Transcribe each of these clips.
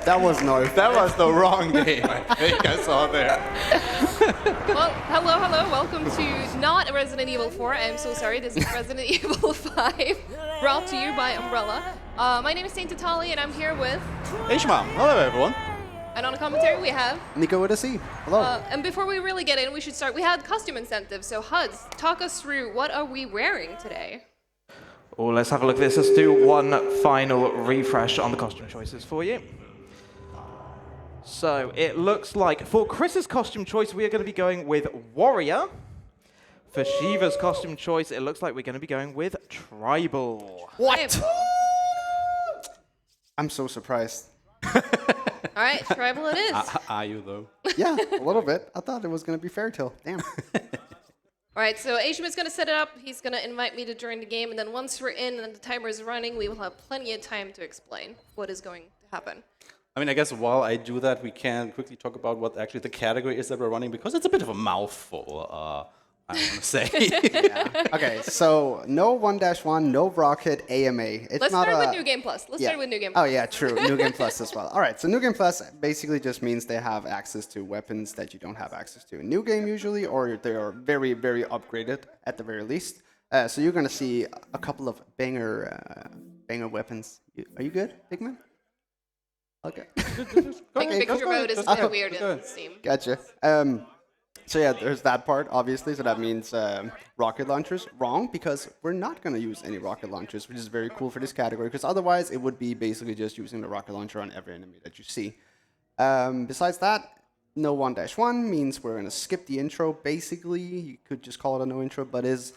That was no. That was the wrong game, I think I saw there. Well, hello. Welcome to not Resident Evil 4. I'm so sorry. This is Resident Evil 5, brought to you by Umbrella. My name is TaintedTali, and I'm here with... Ishmael, hello everyone. And on the commentary, we have... Nico with a C. Hello. And before we really get in, we should start. We had costume incentives, so Huds, talk us through what are we wearing today? Oh, let's have a look at this. Let's do one final refresh on the costume choices for you. So it looks like for Chris's costume choice, we are going to be going with Warrior. For Shiva's costume choice, it looks like we're going to be going with Tribal. What? I'm so surprised. All right, Tribal it is. Are you though? Yeah, a little bit. I thought it was going to be Fairy Tale. Damn. All right, so Ashim is going to set it up. He's going to invite me to join the game, and then once we're in and the timer is running, we will have plenty of time to explain what is going to happen. I mean, I guess while I do that, we can quickly talk about what actually the category is that we're running, because it's a bit of a mouthful, I want to say. Yeah. Okay, so no 1-1, no Rocket, AMA. It's Let's not start with New Game Plus. Let's start with New Game Plus. Oh, yeah, true. New Game Plus as well. All right, so New Game Plus basically just means they have access to weapons that you don't have access to in New Game usually, or they are very, very upgraded at the very least. So you're going to see a couple of banger weapons. Are you good, big man? Okay. Picture mode is kind of weird in Steam. Gotcha. So yeah, there's that part, obviously. So that means rocket launchers. Wrong, because we're not going to use any rocket launchers, which is very cool for this category, because otherwise it would be basically just using the rocket launcher on every enemy that you see. Besides that, no 1-1 means we're going to skip the intro. Basically, you could just call it a no intro, but is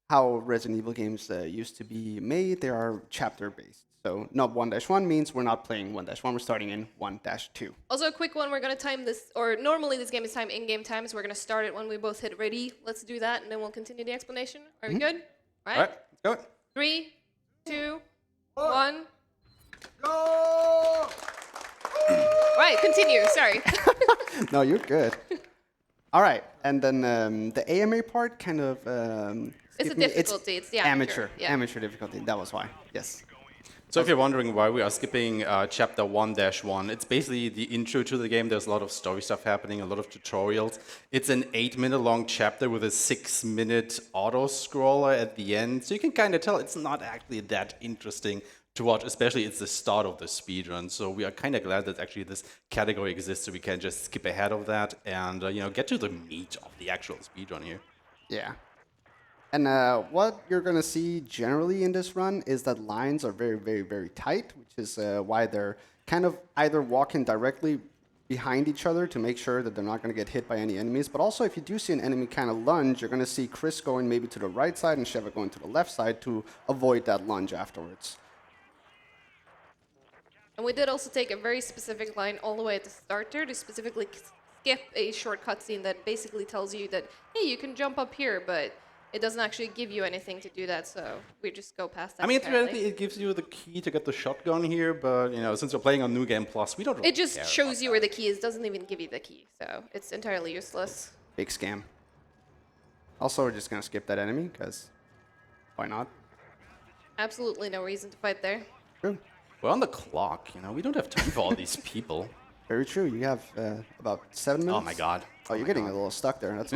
how Resident Evil games used to be made. They are chapter-based. So not 1-1 means we're not playing 1-1, we're starting in 1-2. Also a quick one, we're going to time this, or normally this game is timed in-game time, so we're going to start it when we both hit ready. Let's do that, and then we'll continue the explanation. Are we good? All All right, let's go. 3, 2, 1. Go! All right, continue, sorry. No, you're good. All right, and then the AMA part kind of... It's a difficulty, it's the amateur. Amateur difficulty, that was why, yes. So if you're wondering why we are skipping chapter 1-1, it's basically the intro to the game. There's a lot of story stuff happening, a lot of tutorials. It's an 8-minute long chapter with a 6-minute auto-scroller at the end. So you can kind of tell it's not actually that interesting to watch, especially it's the start of the speedrun. So we are kind of glad that actually this category exists, so we can just skip ahead of that and get to the meat of the actual speedrun here. Yeah. And what you're going to see generally in this run is that lines are very, very, very tight, which is why they're kind of either walking directly behind each other to make sure that they're not going to get hit by any enemies. But also, if you do see an enemy kind of lunge, you're going to see Chris going maybe to the right side and Sheva going to the left side to avoid that lunge afterwards. And we did also take a very specific line all the way at the start there to specifically skip a short cutscene that basically tells you that, hey, you can jump up here, but it doesn't actually give you anything to do that, so we just go past that. I mean, theoretically, it gives you the key to get the shotgun here, but since we're playing on New Game Plus, we don't really It just care shows you where the key is, doesn't even give you the key, so it's entirely useless. Big scam. Also, we're just going to skip that enemy, because why not? Absolutely no reason to fight there. True. We're on the clock, we don't have time for all these people. Very true. You have about 7 minutes. Oh my god. Oh, you're getting a little stuck there. That's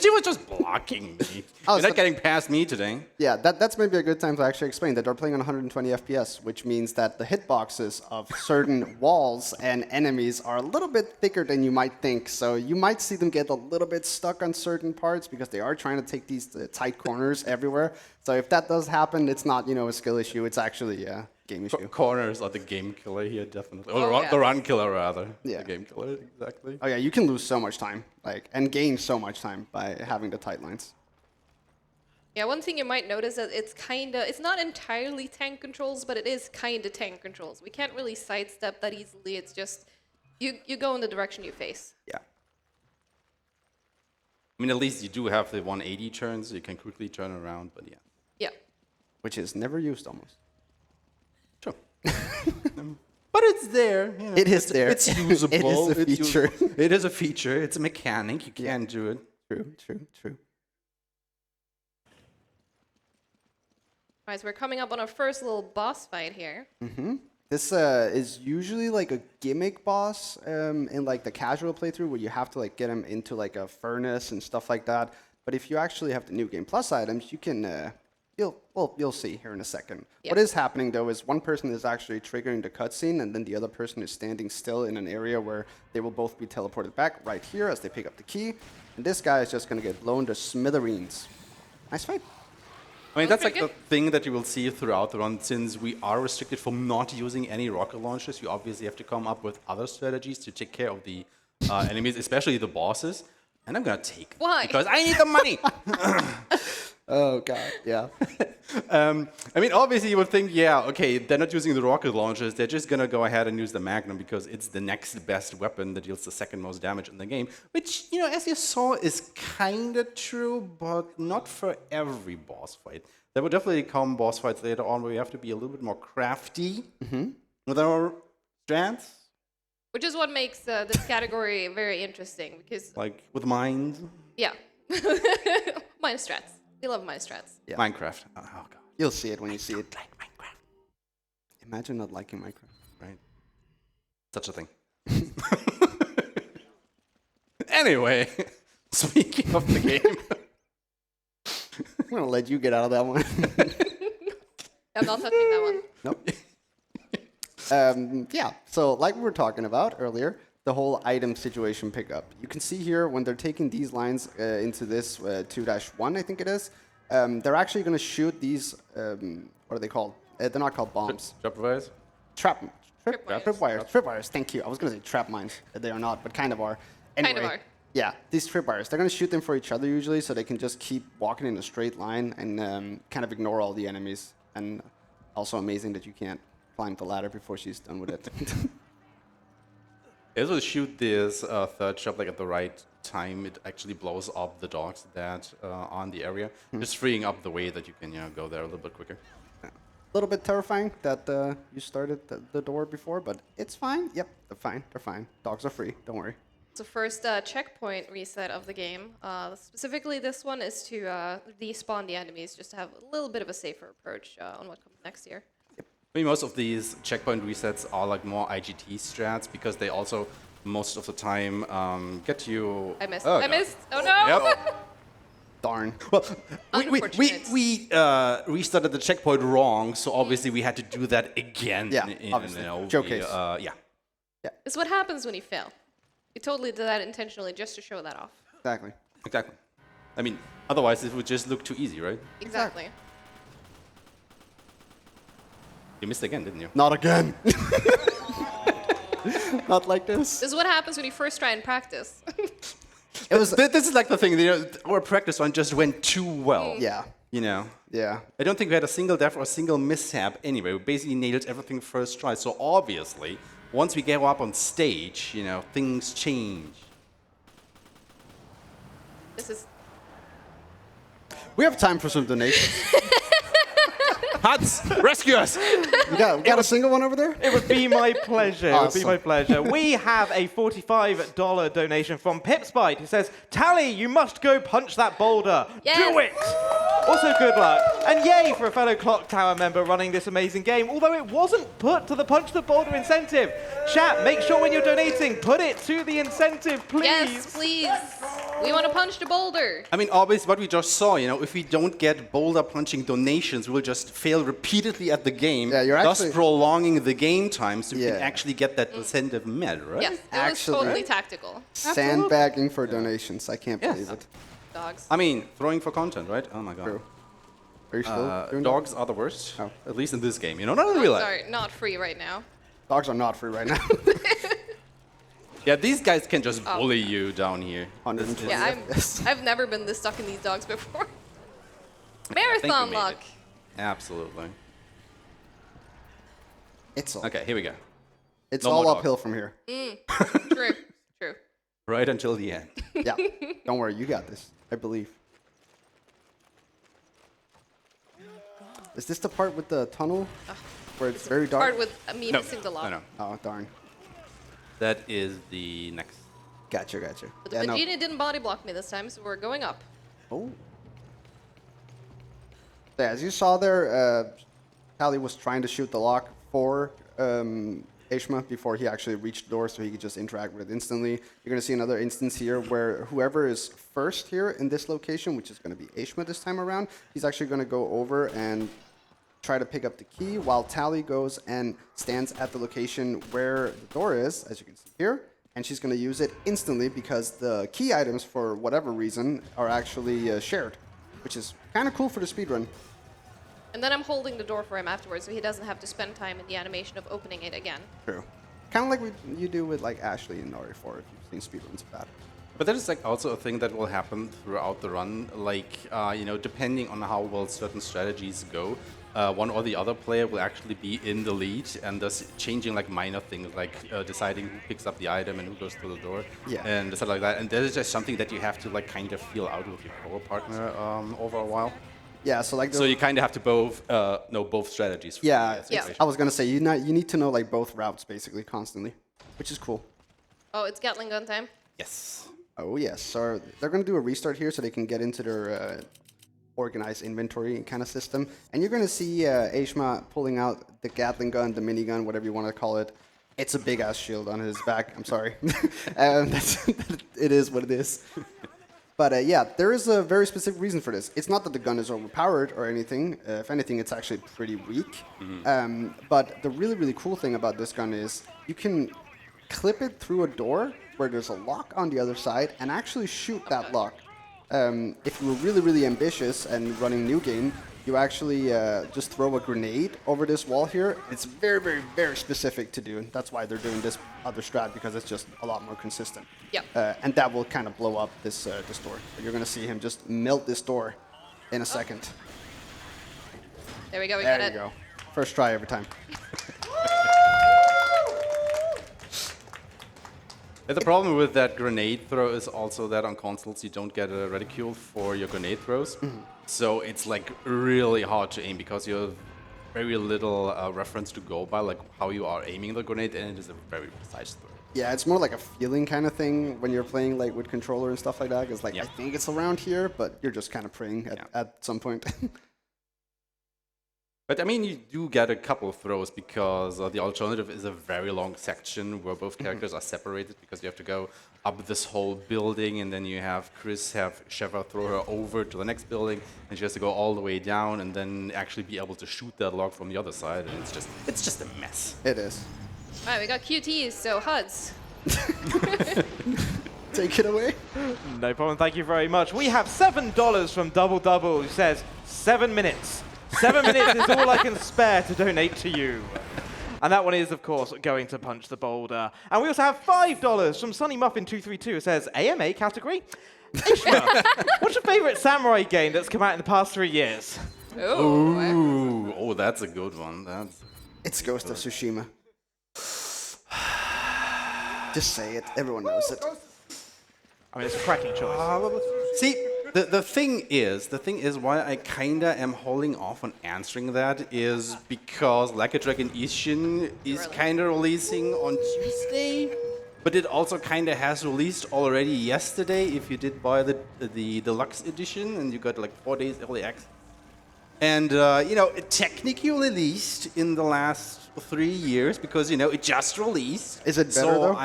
She was just blocking me. You're not getting past me today. Yeah, that's maybe a good time to actually explain that they're playing on 120 FPS, which means that the hitboxes of certain walls and enemies are a little bit thicker than you might think. So you might see them get a little bit stuck on certain parts because they are trying to take these tight corners everywhere. So if that does happen, it's not, a skill issue. It's actually a game issue. Corners are the game killer here, definitely. Oh, Or yeah. the run killer, rather. Yeah. The game killer, exactly. Oh yeah, you can lose so much time, and gain so much time by having the tight lines. Yeah, one thing you might notice that it's not entirely tank controls, but it is kind of tank controls. We can't really sidestep that easily. It's just, you go in the direction you face. Yeah. I mean, at least you do have the 180 turns, so you can quickly turn around, but yeah. Yeah. Which is never used almost. Sure. But it's there. It is there. It's usable. It is a feature. It is a feature. It's a mechanic. You can do it. True. All right, so we're coming up on our first little boss fight here. Mm-hmm. This is usually like a gimmick boss in like the casual playthrough where you have to like get him into like a furnace and stuff like that. But if you actually have the New Game Plus items, you can you'll see here in a second. Yep. What is happening though is one person is actually triggering the cutscene, and then the other person is standing still in an area where they will both be teleported back right here as they pick up the key. And this guy is just gonna get blown to smithereens. Nice fight. I mean, that's like pretty the good. thing that you will see throughout the run. Since we are restricted from not using any rocket launchers, you obviously have to come up with other strategies to take care of the enemies, especially the bosses. And I'm gonna take them Why? because I need the money. Oh god, yeah. I mean, obviously you would think, yeah, okay, they're not using the rocket launchers. They're just gonna go ahead and use the Magnum because it's the next best weapon that deals the second most damage in the game. Which, you know, as you saw, is kind of true, but not for every boss fight. There will definitely come boss fights later on where we have to be a little bit more crafty with our strats, Which is what makes this category very interesting because, like with mines, yeah, minus strats. We love minus strats. Yeah. Minecraft. Oh god, You'll see it when you see it. like Minecraft, Imagine not liking Minecraft. right? Such a thing. Anyway, speaking of the game. I'm gonna let you get out of that one. I'm not touching that one. Nope. Yeah, so like we were talking about earlier, the whole item situation pickup. You can see here when they're taking these lines into this 2-1, I think it is, they're actually going to shoot these, what are they called? They're not called bombs. Tripwires? Tripwires, thank you. I was going to say trap mines. They are not, but kind of are. Anyway, Kind of are. Yeah, these tripwires, they're going to shoot them for each other usually, so they can just keep walking in a straight line and kind of ignore all the enemies. And also amazing that you can't climb the ladder before she's done with it. As we shoot this third shot like at the right time, it actually blows up the dogs that are on the area, just freeing up the way that you can go there a little bit quicker. A little bit terrifying that you started the door before, but it's fine. Yep, they're fine. They're fine. Dogs are free. Don't worry. It's the first checkpoint reset of the game. Specifically, this one is to despawn the enemies, just to have a little bit of a safer approach on what comes next year. I mean, most of these checkpoint resets are like more IGT strats because they also, most of the time, get you... I missed. Oh, I God. missed. Oh no! Yep. Darn. Well, Unfortunate. we restarted the checkpoint wrong, so obviously we had to do that again. Yeah, obviously. Showcase. Yeah. It's what happens when you fail. You totally did that intentionally just to show that off. Exactly. Exactly. I mean, otherwise it would just look too easy, right? Exactly. You missed again, didn't you? Not again. Not like this. This is what happens when you first try and practice. It was. This is like the thing, our practice run just went too well. Yeah. You know? Yeah. I don't think we had a single death or a single mishap anyway. We basically nailed everything first try. So obviously, once we go up on stage, things change. This is We have time for some donations. Huts, rescue us! We got a single one over there? It would be my pleasure. It would be Awesome. my pleasure. We have a $45 donation from Pipspite who says, Tali, you must go punch that boulder. Yes. Do it! Also, good luck. And yay for a fellow Clock Tower member running this amazing game, although it wasn't put to the Punch the Boulder incentive. Chat, make sure when you're donating, put it to the incentive, please. yes, please. We want to punch the boulder. I mean, obviously, what we just saw, if we don't get boulder punching donations, we'll just fail repeatedly at the game, Yeah, you're thus actually- prolonging the game time so we can Yeah. actually get that incentive met, right? Yes, it Actually- was totally tactical. Sandbagging for donations. I can't Yes. believe it. Dogs. I mean, throwing for content, right? Oh my god. True. Are you still doing that? Dogs are the worst, Oh. at least in this game. Not in real life. Sorry, not free right now. Dogs are not free right now. Yeah, these guys can just Oh. bully you down here. 120. Yeah, Yes. I've never been this stuck in these dogs before. I think we Marathon made luck. it. Absolutely. It's all. Okay, here we go. It's No all more dogs. uphill from here. True, true. Right until the end. Yeah. Don't worry, you got this. I believe. Is this the part with the tunnel where it's very dark? Part with me missing the lock. No. Oh darn. That is the next. Gotcha. But the Yeah, no. Vegeta didn't body block me this time, so we're going up. Oh. Yeah, as you saw there, Tali was trying to shoot the lock for Aishma before he actually reached the door, so he could just interact with it instantly. You're going to see another instance here where whoever is first here in this location, which is going to be Aishma this time around, he's actually going to go over and try to pick up the key while Tali goes and stands at the location where the door is, as you can see here. And she's going to use it instantly because the key items, for whatever reason, are actually shared, which is kind of cool for the speedrun. And then I'm holding the door for him afterwards, so he doesn't have to spend time in the animation of opening it again. True. Kind of like you do with like Ashley in RE4 if you've seen speedruns of that. But that is like also a thing that will happen throughout the run. Like, you know, depending on how well certain strategies go, one or the other player will actually be in the lead and thus changing like minor things like deciding who picks up the item and who goes through the door and stuff like that. And that is just something that you have to like kind of feel out with your partner over a while. Yeah, so like So you kind of have to both know both strategies. For yeah, the situation. I was gonna say you need to know like both routes basically constantly, which is cool. Oh, it's Gatling gun time. Yes. Oh yes, so they're gonna do a restart here so they can get into their organized inventory kind of system, and you're gonna see Aishma pulling out the Gatling gun, the minigun, whatever you want to call it. It's a big ass shield on his back. I'm sorry, it is what it is. But yeah, there is a very specific reason for this. It's not that the gun is overpowered or anything. If anything, it's actually pretty weak. But the really, really cool thing about this gun is you can clip it through a door where there's a lock on the other side and actually shoot that lock. If you were really, really ambitious and running new game, you actually just throw a grenade over this wall here. It's very, very, very specific to do. That's why they're doing this other strat, because it's just a lot more consistent. Yep. And that will kind of blow up this this door. You're going to see him just melt this door in a second. There we go, we There got you it. go. First try every time. And the problem with that grenade throw is also that on consoles you don't get a reticule for your grenade throws. So it's like really hard to aim because you have very little reference to go by, like how you are aiming the grenade, and it is a very precise throw. Yeah, it's more like a feeling kind of thing when you're playing like with controller and stuff like that. It's like, I think it's around here, but you're just kind of praying at some point. But I mean, you do get a couple of throws because the alternative is a very long section where both characters are separated because you have to go up this whole building, and then you have Sheva throw her over to the next building, and she has to go all the way down and then actually be able to shoot that log from the other side, and it's just a mess. It is. All right, we got QTs, so HUDs. Take it away. No problem, thank you very much. We have $7 from Double Double, who says 7 minutes. 7 minutes is all I can spare to donate to you. And that one is, of course, going to Punch the Boulder. And we also have $5 from Sunny Muffin 232, who says AMA category. Ishma, what's your favorite samurai game that's come out in the past 3 years? Oh, Oh, that's a good one. It's Ghost of Tsushima. Just say it. Everyone knows it. I mean, it's a cracking choice. See, the thing is why I kinda am holding off on answering that is because Like a Dragon Ishin is kinda releasing on Tuesday, but it also kinda has released already yesterday if you did buy the deluxe edition and you got like 4 days early access. And you know, it technically released in the last 3 years because, you know, it just released. Is it better, so though?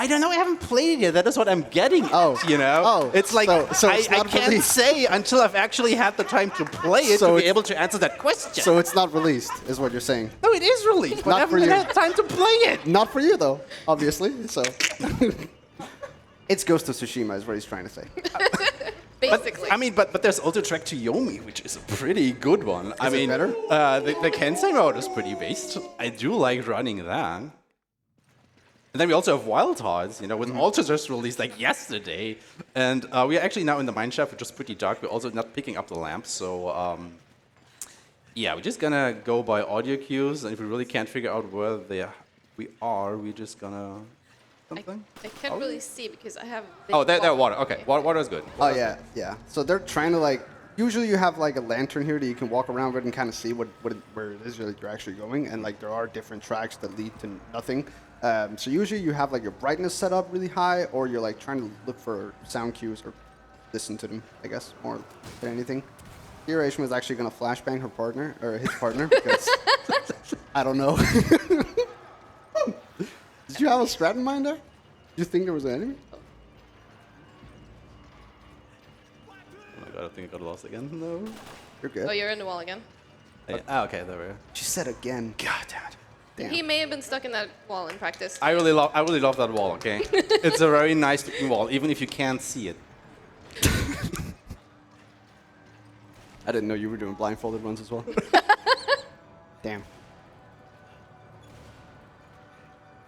I don't know. I haven't played it yet. That is what I'm getting at, you know? Oh, it's like, so it's I not can't released. say until I've actually had the time to play it So to be it's- able to answer that question. So it's not released, is what you're saying. No, it is released, but Not I for haven't you. had time to play it. Not for you, though, obviously. So it's Ghost of Tsushima, is what he's trying to say. basically. I mean, but there's also Track to Yomi, which is a pretty good one. I Is it mean, better? The Kensei mode is pretty based. I do like running that. And then we also have Wild Hearts, you know, with also just released like yesterday. And we are actually now in the mine shaft, which is pretty dark. We're also not picking up the lamps, so yeah, we're just gonna go by audio cues. And if we really can't figure out where we are, we're just gonna something. I can't really see because I have. Oh, there, water. Okay, water is good. Oh, yeah, yeah. So they're trying to, like, usually you have, like, a lantern here that you can walk around with and kind of see where it is that you're actually going. And, like, there are different tracks that lead to nothing. So usually you have, like, your brightness set up really high, or you're, like, trying to look for sound cues or listen to them, I guess, more than anything. Here, Aishma is actually going to flashbang her partner, or his partner, because I don't know. you have a strat in mind there? Did you think there was an enemy? Oh my god, I think I got lost again. No. You're good. Oh, you're in the wall again. Okay, there we go. She said again. God damn it. Damn. He may have been stuck in that wall in practice. I really love that wall, okay? It's a very nice looking wall, even if you can't see it. I didn't know you were doing blindfolded ones as well. Damn.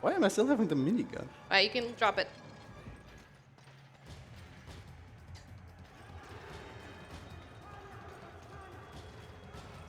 Why am I still having the minigun? Alright, you can drop it.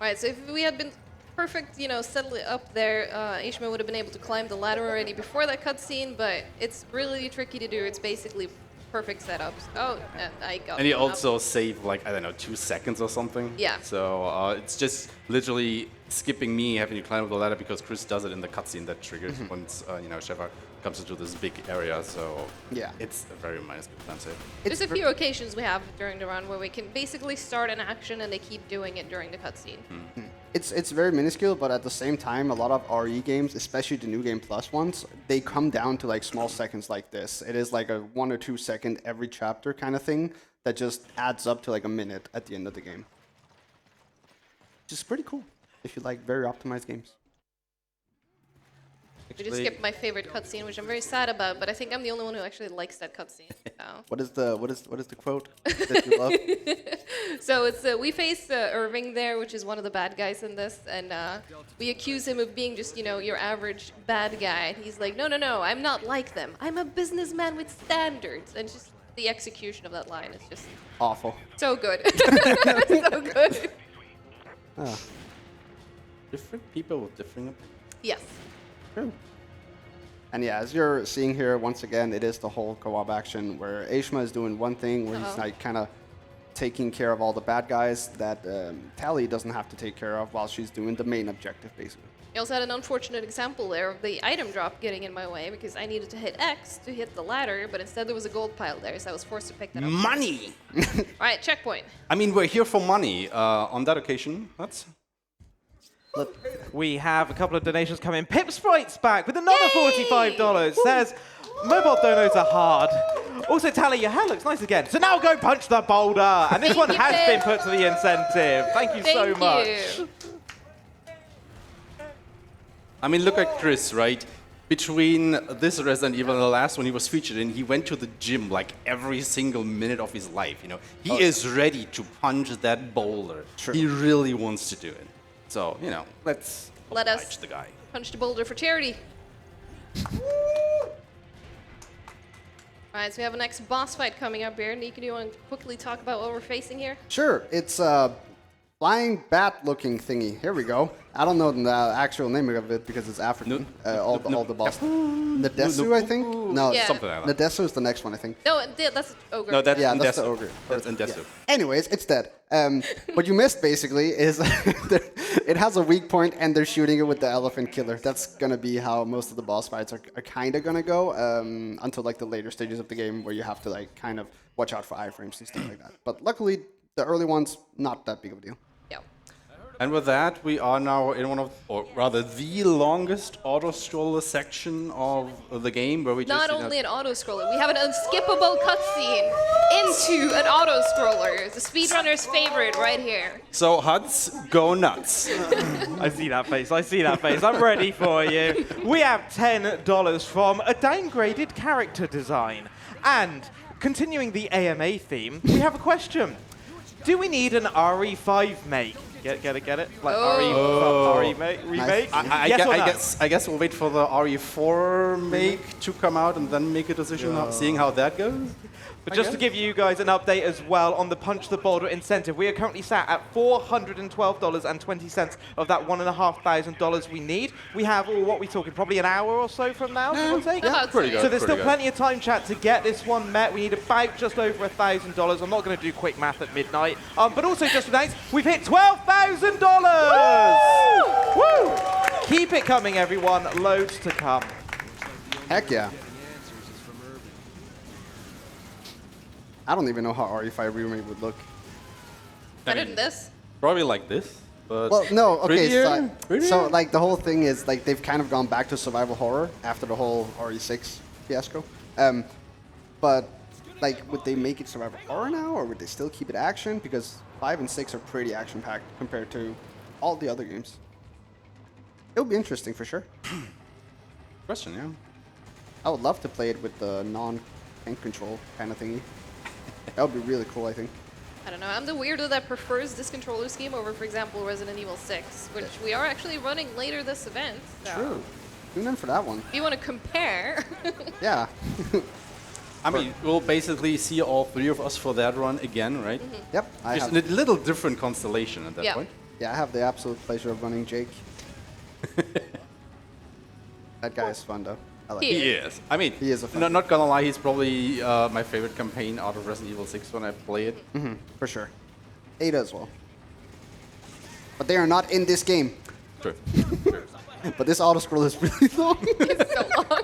Alright, so if we had been perfect, settle it up there, Ishmael would have been able to climb the ladder already before that cutscene, but it's really tricky to do. It's basically perfect setups. Oh, and I got And you one up. also save, like, I don't know, 2 seconds or something. Yeah. So it's just literally skipping me having to climb up the ladder because Chris does it in the cutscene that triggers once, Sheva comes into this big area. So Yeah. it's a very minuscule plan save. There's a few occasions we have during the run where we can basically start an action and they keep doing it during the cutscene. It's very minuscule, but at the same time, a lot of RE games, especially the New Game Plus ones, they come down to like small seconds like this. It is like a 1 or 2 second every chapter kind of thing that just adds up to like a minute at the end of the game. Which is pretty cool if you like very optimized games. We just skipped my favorite cutscene, which I'm very sad about, but I think I'm the only one who actually likes that cutscene. What is the quote that you love? So it's we face Irving there, which is one of the bad guys in this, and we accuse him of being just your average bad guy. And he's like, no, I'm not like them. I'm a businessman with standards, and just the execution of that line is just Awful. so good, so good. Oh, Different people with different opinions. Yes. true. And yeah, as you're seeing here, once again, it is the whole co-op action where Aishma is doing one thing where he's like kind of taking care of all the bad guys that Tali doesn't have to take care of while she's doing the main objective, basically. You also had an unfortunate example there of the item drop getting in my way because I needed to hit X to hit the ladder, but instead there was a gold pile there, so I was forced to pick that up. Money! All right, checkpoint. I mean, we're here for money. On that occasion, that's... We have a couple of donations coming. Pip Sprite's back with another $45. Says, mobile donos are hard. Also, Tali, your hair looks nice again. So now go punch the boulder. And this Thank one you, has Pip. been put to the incentive. Thank you so Thank much. you. I mean, look at Chris, right? Between this Resident Evil and the last one he was featured in, he went to the gym like every single minute of his life, He is ready to punch that boulder. True. He really wants to do it. So, let's Let us oblige the guy. punch the boulder for charity. Alright, so we have a next boss fight coming up here. Nika, do you want to quickly talk about what we're facing here? Sure, it's a flying bat-looking thingy. Here we go. I don't know the actual name of it because it's African. All the boss. Nadesu, I think? No, Yeah. Something like that. Nadesu is the next one, I think. No, that's ogre. No, that's Yeah, Indesu. that's the ogre. That's Indesu. Yeah. Anyways, it's dead. What you missed basically is it has a weak point and they're shooting it with the elephant killer. That's gonna be how most of the boss fights are kind of gonna go until like the later stages of the game where you have to like kind of watch out for iframes and stuff like that. But luckily, the early ones not that big of a deal. Yeah. And with that, we are now in one of, or rather the longest auto-scroller section of the game where we Not just... only an auto-scroller, we have an unskippable cutscene into an auto-scroller. The speedrunner's favorite right here. So, Huds, go nuts. I see that face. I see that face. I'm ready for you. We have $10 from a downgraded character design. And continuing the AMA theme, we have a question. Do we need an RE5 make? Get it? Like RE remake? Yes or no? I guess we'll wait for the RE4 make to come out and then make a decision, seeing how that goes. But just to give you guys an update as well on the Punch the Boulder incentive, we are currently sat at $412.20 of that $1,500 we need. We have, what are we talking, probably an hour or so from now, give or take? About pretty good. So there's still good. plenty of time, chat, to get this one met. We need about just over $1,000. I'm not going to do quick math at midnight. But also just announced, we've hit $12,000! Woo! Keep it coming, everyone. Loads to come. Heck yeah. I don't even know how RE5 remake would look. Better than this? Probably like this. But Well, no, okay. So, prettier. like the whole thing is like they've kind of gone back to survival horror after the whole RE6 fiasco. But like, would they make it survival horror now, or would they still keep it action? Because 5 and 6 are pretty action-packed compared to all the other games. It'll be interesting for sure. Question, yeah. I would love to play it with the non-tank control kind of thingy. That would be really cool, I think. I don't know. I'm the weirdo that prefers this controller scheme over, for example, Resident Evil 6, which we are actually running later this event. So True. Tune in for that one. if you want to compare, Yeah. I mean, we'll basically see all three of us for that run again, right? Yep. I Just have, in a little different constellation at that Yeah. point. yeah, I have the absolute pleasure of running Jake. That guy is fun, though. I like He it. He is. I mean, He is a fun not gonna lie, he's probably my favorite campaign out of Resident Evil 6 when I play it. For sure. Ada as well. But they are not in this game. True. But this auto scroll is really long. it's so long.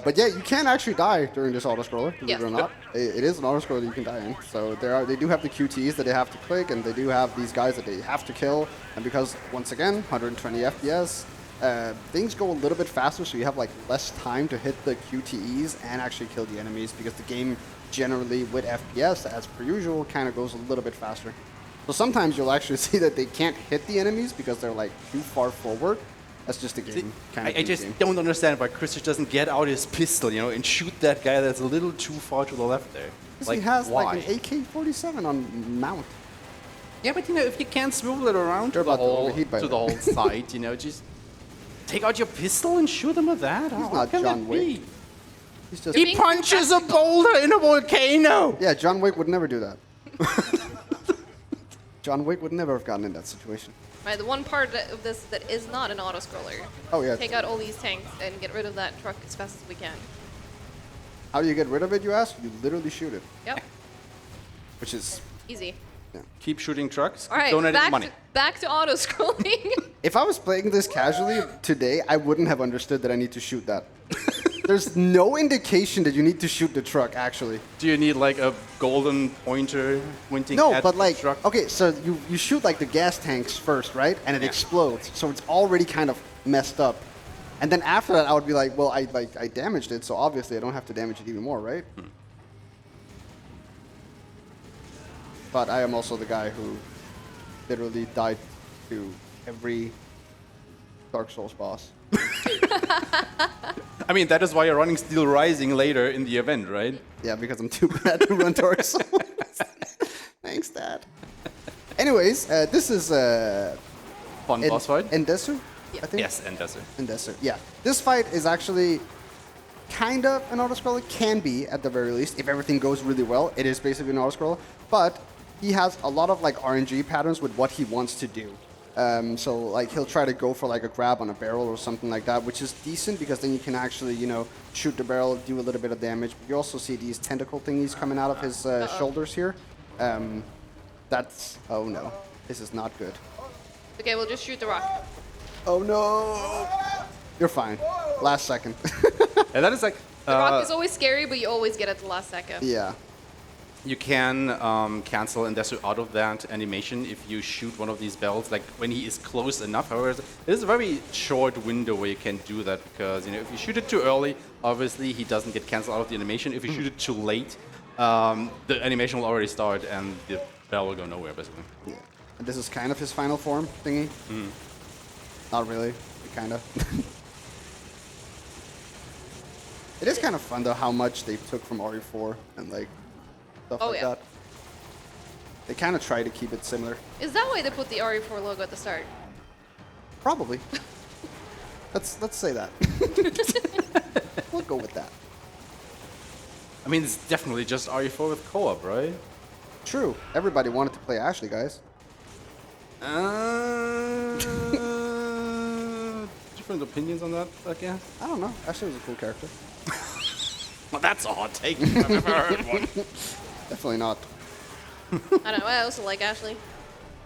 But yeah, you can actually die during this auto scroller, believe Yes. it or not. It is an auto scroller that you can die in. So they do have the QTs that they have to click, and they do have these guys that they have to kill. And because once again, 120 FPS, things go a little bit faster, so you have like less time to hit the QTEs and actually kill the enemies, because the game generally with FPS, as per usual, kind of goes a little bit faster. So sometimes you'll actually see that they can't hit the enemies because they're like too far forward. That's just the game. I just don't understand why Chris just doesn't get out his pistol, you know, and shoot that guy that's a little too far to the left there. Like, he has why? like an AK-47 on mount. Yeah, but you know, if you can't swivel it around You're to the about to whole overheat by to the then. whole side, you know, just take out your pistol and shoot him with that. How not can John that Wick. be? He's just You're He being punches a boulder in a volcano. yeah. John Wick would never do that. John Wick would never have gotten in that situation. Right, the one part of this that is not an auto-scroller. Oh yeah. Take out all these tanks and get rid of that truck as fast as we can. How do you get rid of it? You ask. You literally shoot it, Yep, which is. easy. Keep shooting trucks. All right, Donate back money. back to auto-scrolling. If I was playing this casually today, I wouldn't have understood that I need to shoot that. There's no indication that you need to shoot the truck, actually. Do you need like a golden pointer pointing No, at but the like, truck? okay, so you shoot like the gas tanks first, right? And it Yeah. explodes, so it's already kind of messed up. And then after that, I would be like, well, I damaged it, so obviously I don't have to damage it even more, right? But I am also the guy who literally died to every Dark Souls boss. I mean, that is why you're running Steel Rising later in the event, right? Yeah, because I'm too bad to run Dark Souls. Thanks, Dad. Anyways, this is Fun boss fight. Endesu, Yeah. I think. Yes, and that's it. Endesu. Yeah, this fight is actually kind of an auto-scroller. Can be at the very least if everything goes really well. It is basically an auto-scroller, but he has a lot of like RNG patterns with what he wants to do. So like he'll try to go for like a grab on a barrel or something like that, which is decent because then you can actually, you know, shoot the barrel, do a little bit of damage. But you also see these tentacle thingies coming out of his shoulders here. That's, oh no, this is not good. Okay, we'll just shoot the rock. Oh no, you're fine. Last second. And that is like The rock is always scary, but you always get it at the last second. Yeah. you can cancel Endesu out of that animation if you shoot one of these bells, like when he is close enough. However, it is a very short window where you can do that because, you know, if you shoot it too early, obviously he doesn't get canceled out of the animation. If you shoot it too late, the animation will already start and the bell will go nowhere, basically. Yeah. And this is kind of his final form thingy. Not really, kind of. It is kind of fun though how much they took from RE4 and like stuff like yeah. that. They kind of try to keep it similar. Is that why they put the RE4 logo at the start? Probably. let's say that. We'll go with that. I mean, it's definitely just RE4 with co-op, right? True. Everybody wanted to play Ashley, guys. Different opinions on that, I guess. I don't know. Ashley was a cool character. Well, that's a hot take if I've ever heard one. Definitely not. I don't know. I also like Ashley.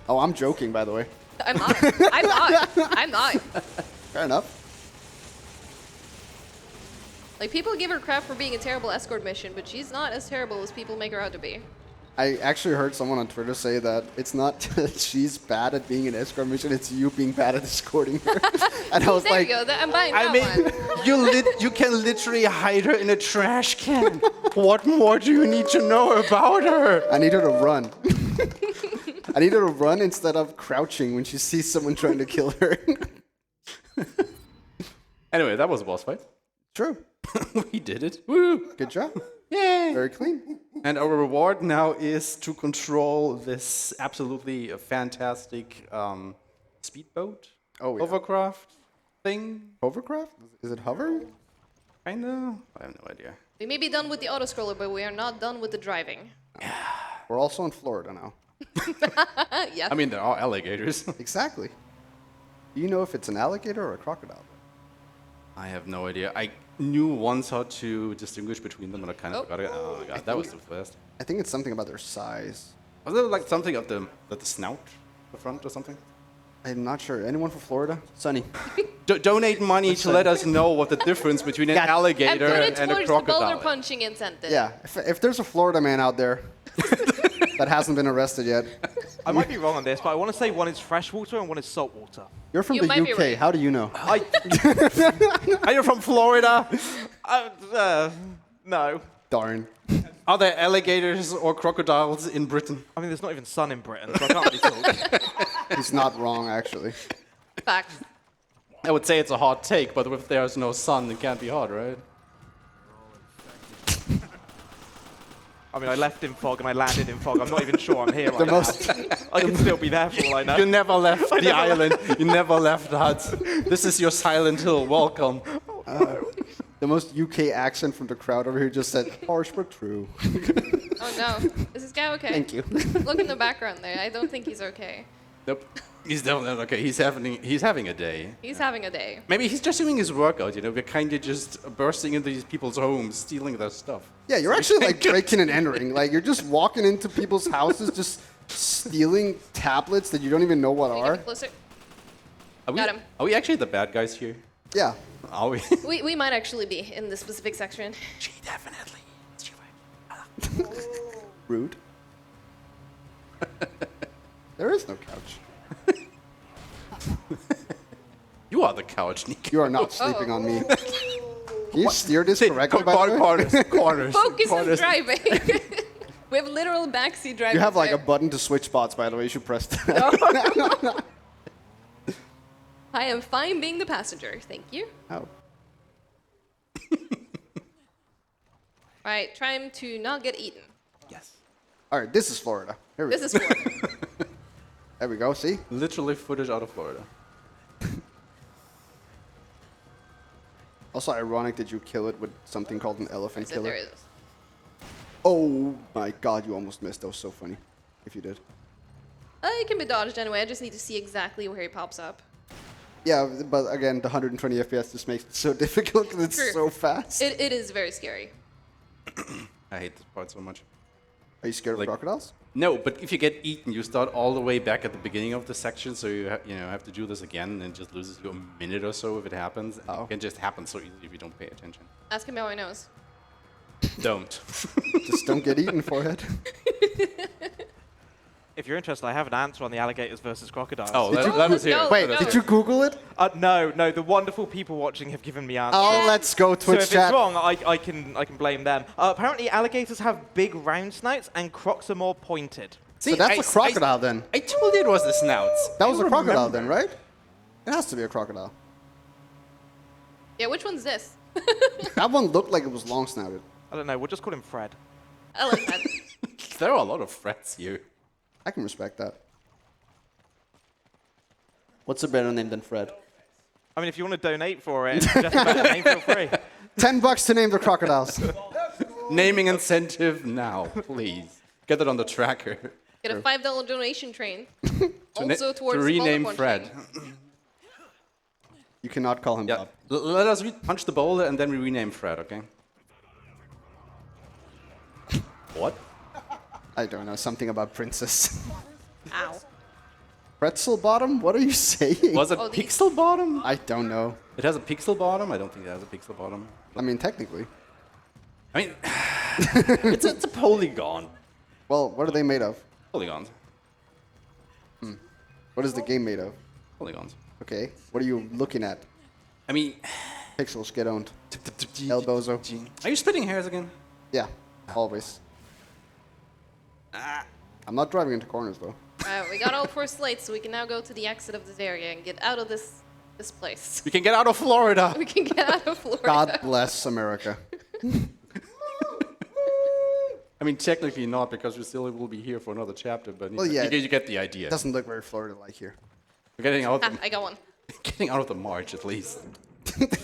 Oh, I'm joking, by the way. I'm not. I'm not. I'm not. Fair enough. Like, people give her crap for being a terrible escort mission, but she's not as terrible as people make her out to be. I actually heard someone on Twitter say that it's not that she's bad at being an escort mission, it's you being bad at escorting her. And I was There like, you go. I'm buying I that mean, one. you can literally hide her in a trash can. What more do you need to know about her? I need her to run. I need her to run instead of crouching when she sees someone trying to kill her. Anyway, that was a boss fight. True. We did it. Woo! Good job. Yay! Very clean. And our reward now is to control this absolutely fantastic speedboat Oh, yeah. hovercraft thing. Hovercraft? Is it hovering? Kinda. I have no idea. We may be done with the autoscroller, but we are not done with the driving. We're also in Florida now. Yes. I mean, there are alligators. Exactly. Do you know if it's an alligator or a crocodile? I have no idea. I knew once how to distinguish between them, but I kind of Oh. forgot it. Oh my god, that was too fast. I think it's something about their size. Was it like something at the snout, the front or something? I'm not sure. Anyone from Florida? Sunny. Donate money to let us know what the difference between an Yeah. and alligator put it and a towards the boulder crocodile is. punching incentive. Yeah, if there's a Florida man out there that hasn't been arrested yet, I might be wrong on this, but I want to say one is freshwater and one is saltwater. you're from You the might be UK. right. How do you know? Are you from Florida? No. Darn. Are there alligators or crocodiles in Britain? I mean, there's not even sun in Britain, so I can't really talk. He's not wrong, actually. Facts. I would say it's a hot take, but if there's no sun, it can't be hot, right? I mean, I left in fog and I landed in fog. I'm not even sure I'm here right The most, now. I can still be there for all I know. You never left the island. You never left the hut. This is your Silent Hill. Welcome. the most UK accent from the crowd over here just said, harsh but true. Oh no. Is this guy okay? Thank you. Look in the background there. I don't think he's okay. Nope. He's definitely not okay. He's having a day. He's having a day. Maybe he's just doing his workout. You know, we're kind of just bursting into these people's homes, stealing their stuff. Yeah, you're actually like breaking and entering. Like you're just walking into people's houses, just stealing tablets that you don't even know what Can you get are. me closer? Are we, Got him. Are we actually the bad guys here? Yeah. Are we? We might actually be in this specific section. She definitely. Rude. There is no couch. You are the couch, Nico. You are not sleeping on me. Can you steer this correctly, by the way? Corners. Focus on corners. driving. We have literal backseat driving. You have like a there. button to switch spots, by the way. You should press that. I am fine being the passenger. Thank you. Oh. All right, trying to not get eaten. Yes. All right, this is Florida. Here we This go. is Florida. There we go. See? Literally footage out of Florida. Also ironic that you kill it with something called an elephant So there killer. it is. Oh my god, you almost missed. That was so funny. If you did. It can be dodged anyway. I just need to see exactly where he pops up. Yeah, but again, the 120 FPS just makes it so difficult because it's True. so fast. It is very scary. I hate this part so much. Are you scared like- of crocodiles? No, but if you get eaten, you start all the way back at the beginning of the section, so you have to do this again, and it just loses you a minute or so if it happens. Oh. It can just happen so easily if you don't pay attention. Ask him how he knows. Don't. Just don't get eaten for it. If you're interested, I have an answer on the alligators versus crocodiles. Oh, Did you- let us hear Go, it. Wait, go. did you Google it? No, the wonderful people watching have given me answers. Oh, Yeah. let's go So Twitch if chat. it's wrong, I can blame them. Apparently, alligators have big round snouts, and crocs are more pointed. So that's a crocodile then. I told you it was the snouts. That was I a crocodile remember. then, right? It has to be a crocodile. Yeah, which one's this? That one looked like it was long snouted. I don't know. We'll just call him Fred. I like that. There are a lot of threats here. I can respect that. What's a better name than Fred? I mean, if you want to donate for it, and suggest a better name, feel free. $10 to name the crocodiles. Naming incentive now, please. Get it on the tracker. Get a $5 donation train. To Also towards to rename boulder Fred. punching. You cannot call him Yeah. Bob. Let us punch the boulder and then we rename Fred, okay? What? I don't know, something about princess. Ow. Pretzel bottom? What are you saying? Was it Oh, these- pixel bottom? I don't know. It has a pixel bottom? I don't think it has a pixel bottom. I mean, technically. I mean, it's a polygon. Well, what are they made of? Polygons. What is the game made of? Polygons. Okay. What are you looking at? I mean... Pixels get owned. El Bozo. Are you splitting hairs again? Yeah, always. I'm not driving into corners though. We got all 4 slates, so we can now go to the exit of this area and get out of this place. We can get out of Florida! We can get out of Florida. God bless America. I mean, technically not, because we still will be here for another chapter, but Well, yeah. you get the idea. It doesn't look very Florida-like here. We're getting out, Ah, I got one. getting out of the march, at least.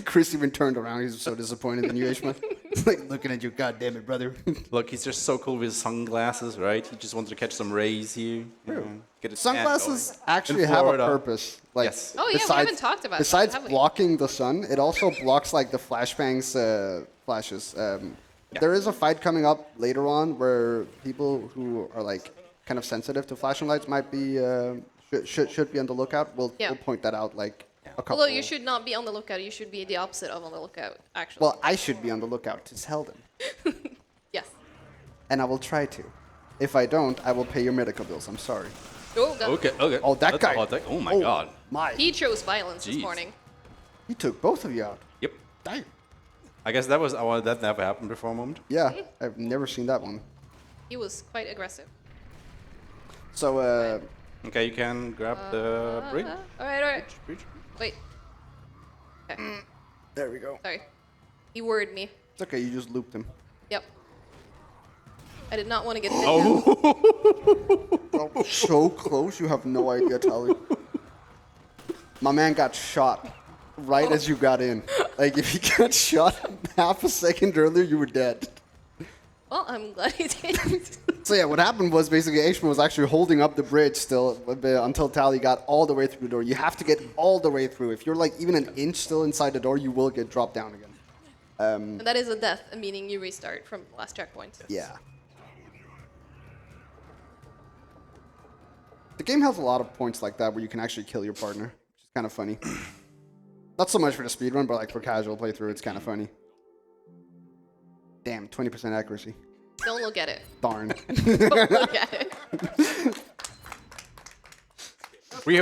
Chris even turned around. He's so disappointed in you, Ishmael. He's like, looking at you, God damn it, brother. Look, he's just so cool with his sunglasses, right? He just wanted to catch some rays here. You know, get his tan Sunglasses going. actually In have a Florida. purpose. Like, Yes. Oh, yeah, we haven't talked about that, besides have we? blocking the sun, it also blocks like the flashbangs flashes. There is a fight coming up later on where people who are like kind of sensitive to flashing lights might be should be on the lookout. We'll point that out like a couple. Although you should not be on the lookout, you should be the opposite of on the lookout, actually. Well, I should be on the lookout to tell them, Yes. and I will try to. If I don't, I will pay your medical bills. I'm sorry. Oh, God. Okay, okay. Oh, that That's a guy. hot take. Oh my god. My. He chose violence this Jeez. morning. He took both of you out. Yep. Damn. I guess that never happened before a moment. Yeah, I've never seen that one. He was quite aggressive. So, Okay, you can grab the bridge. All right. Bridge. Wait. Okay. there we go. Sorry. He worried me. It's okay, you just looped him. Yep. I did not want to get bit. Oh, so close, you have no idea, Tali. My man got shot right as you got in. Like, if he got shot half a second earlier, you were dead. Well, I'm glad he did. So yeah, what happened was basically Ashman was actually holding up the bridge still until Tali got all the way through the door. You have to get all the way through. If you're like even an inch still inside the door, you will get dropped down again. And that is a death, meaning you restart from the last checkpoint. Yeah. The game has a lot of points like that where you can actually kill your partner, which is kind of funny. Not so much for the speedrun, but like for casual playthrough, it's kind of funny. Damn, 20% accuracy. Don't look at it. Darn. Don't look at it. We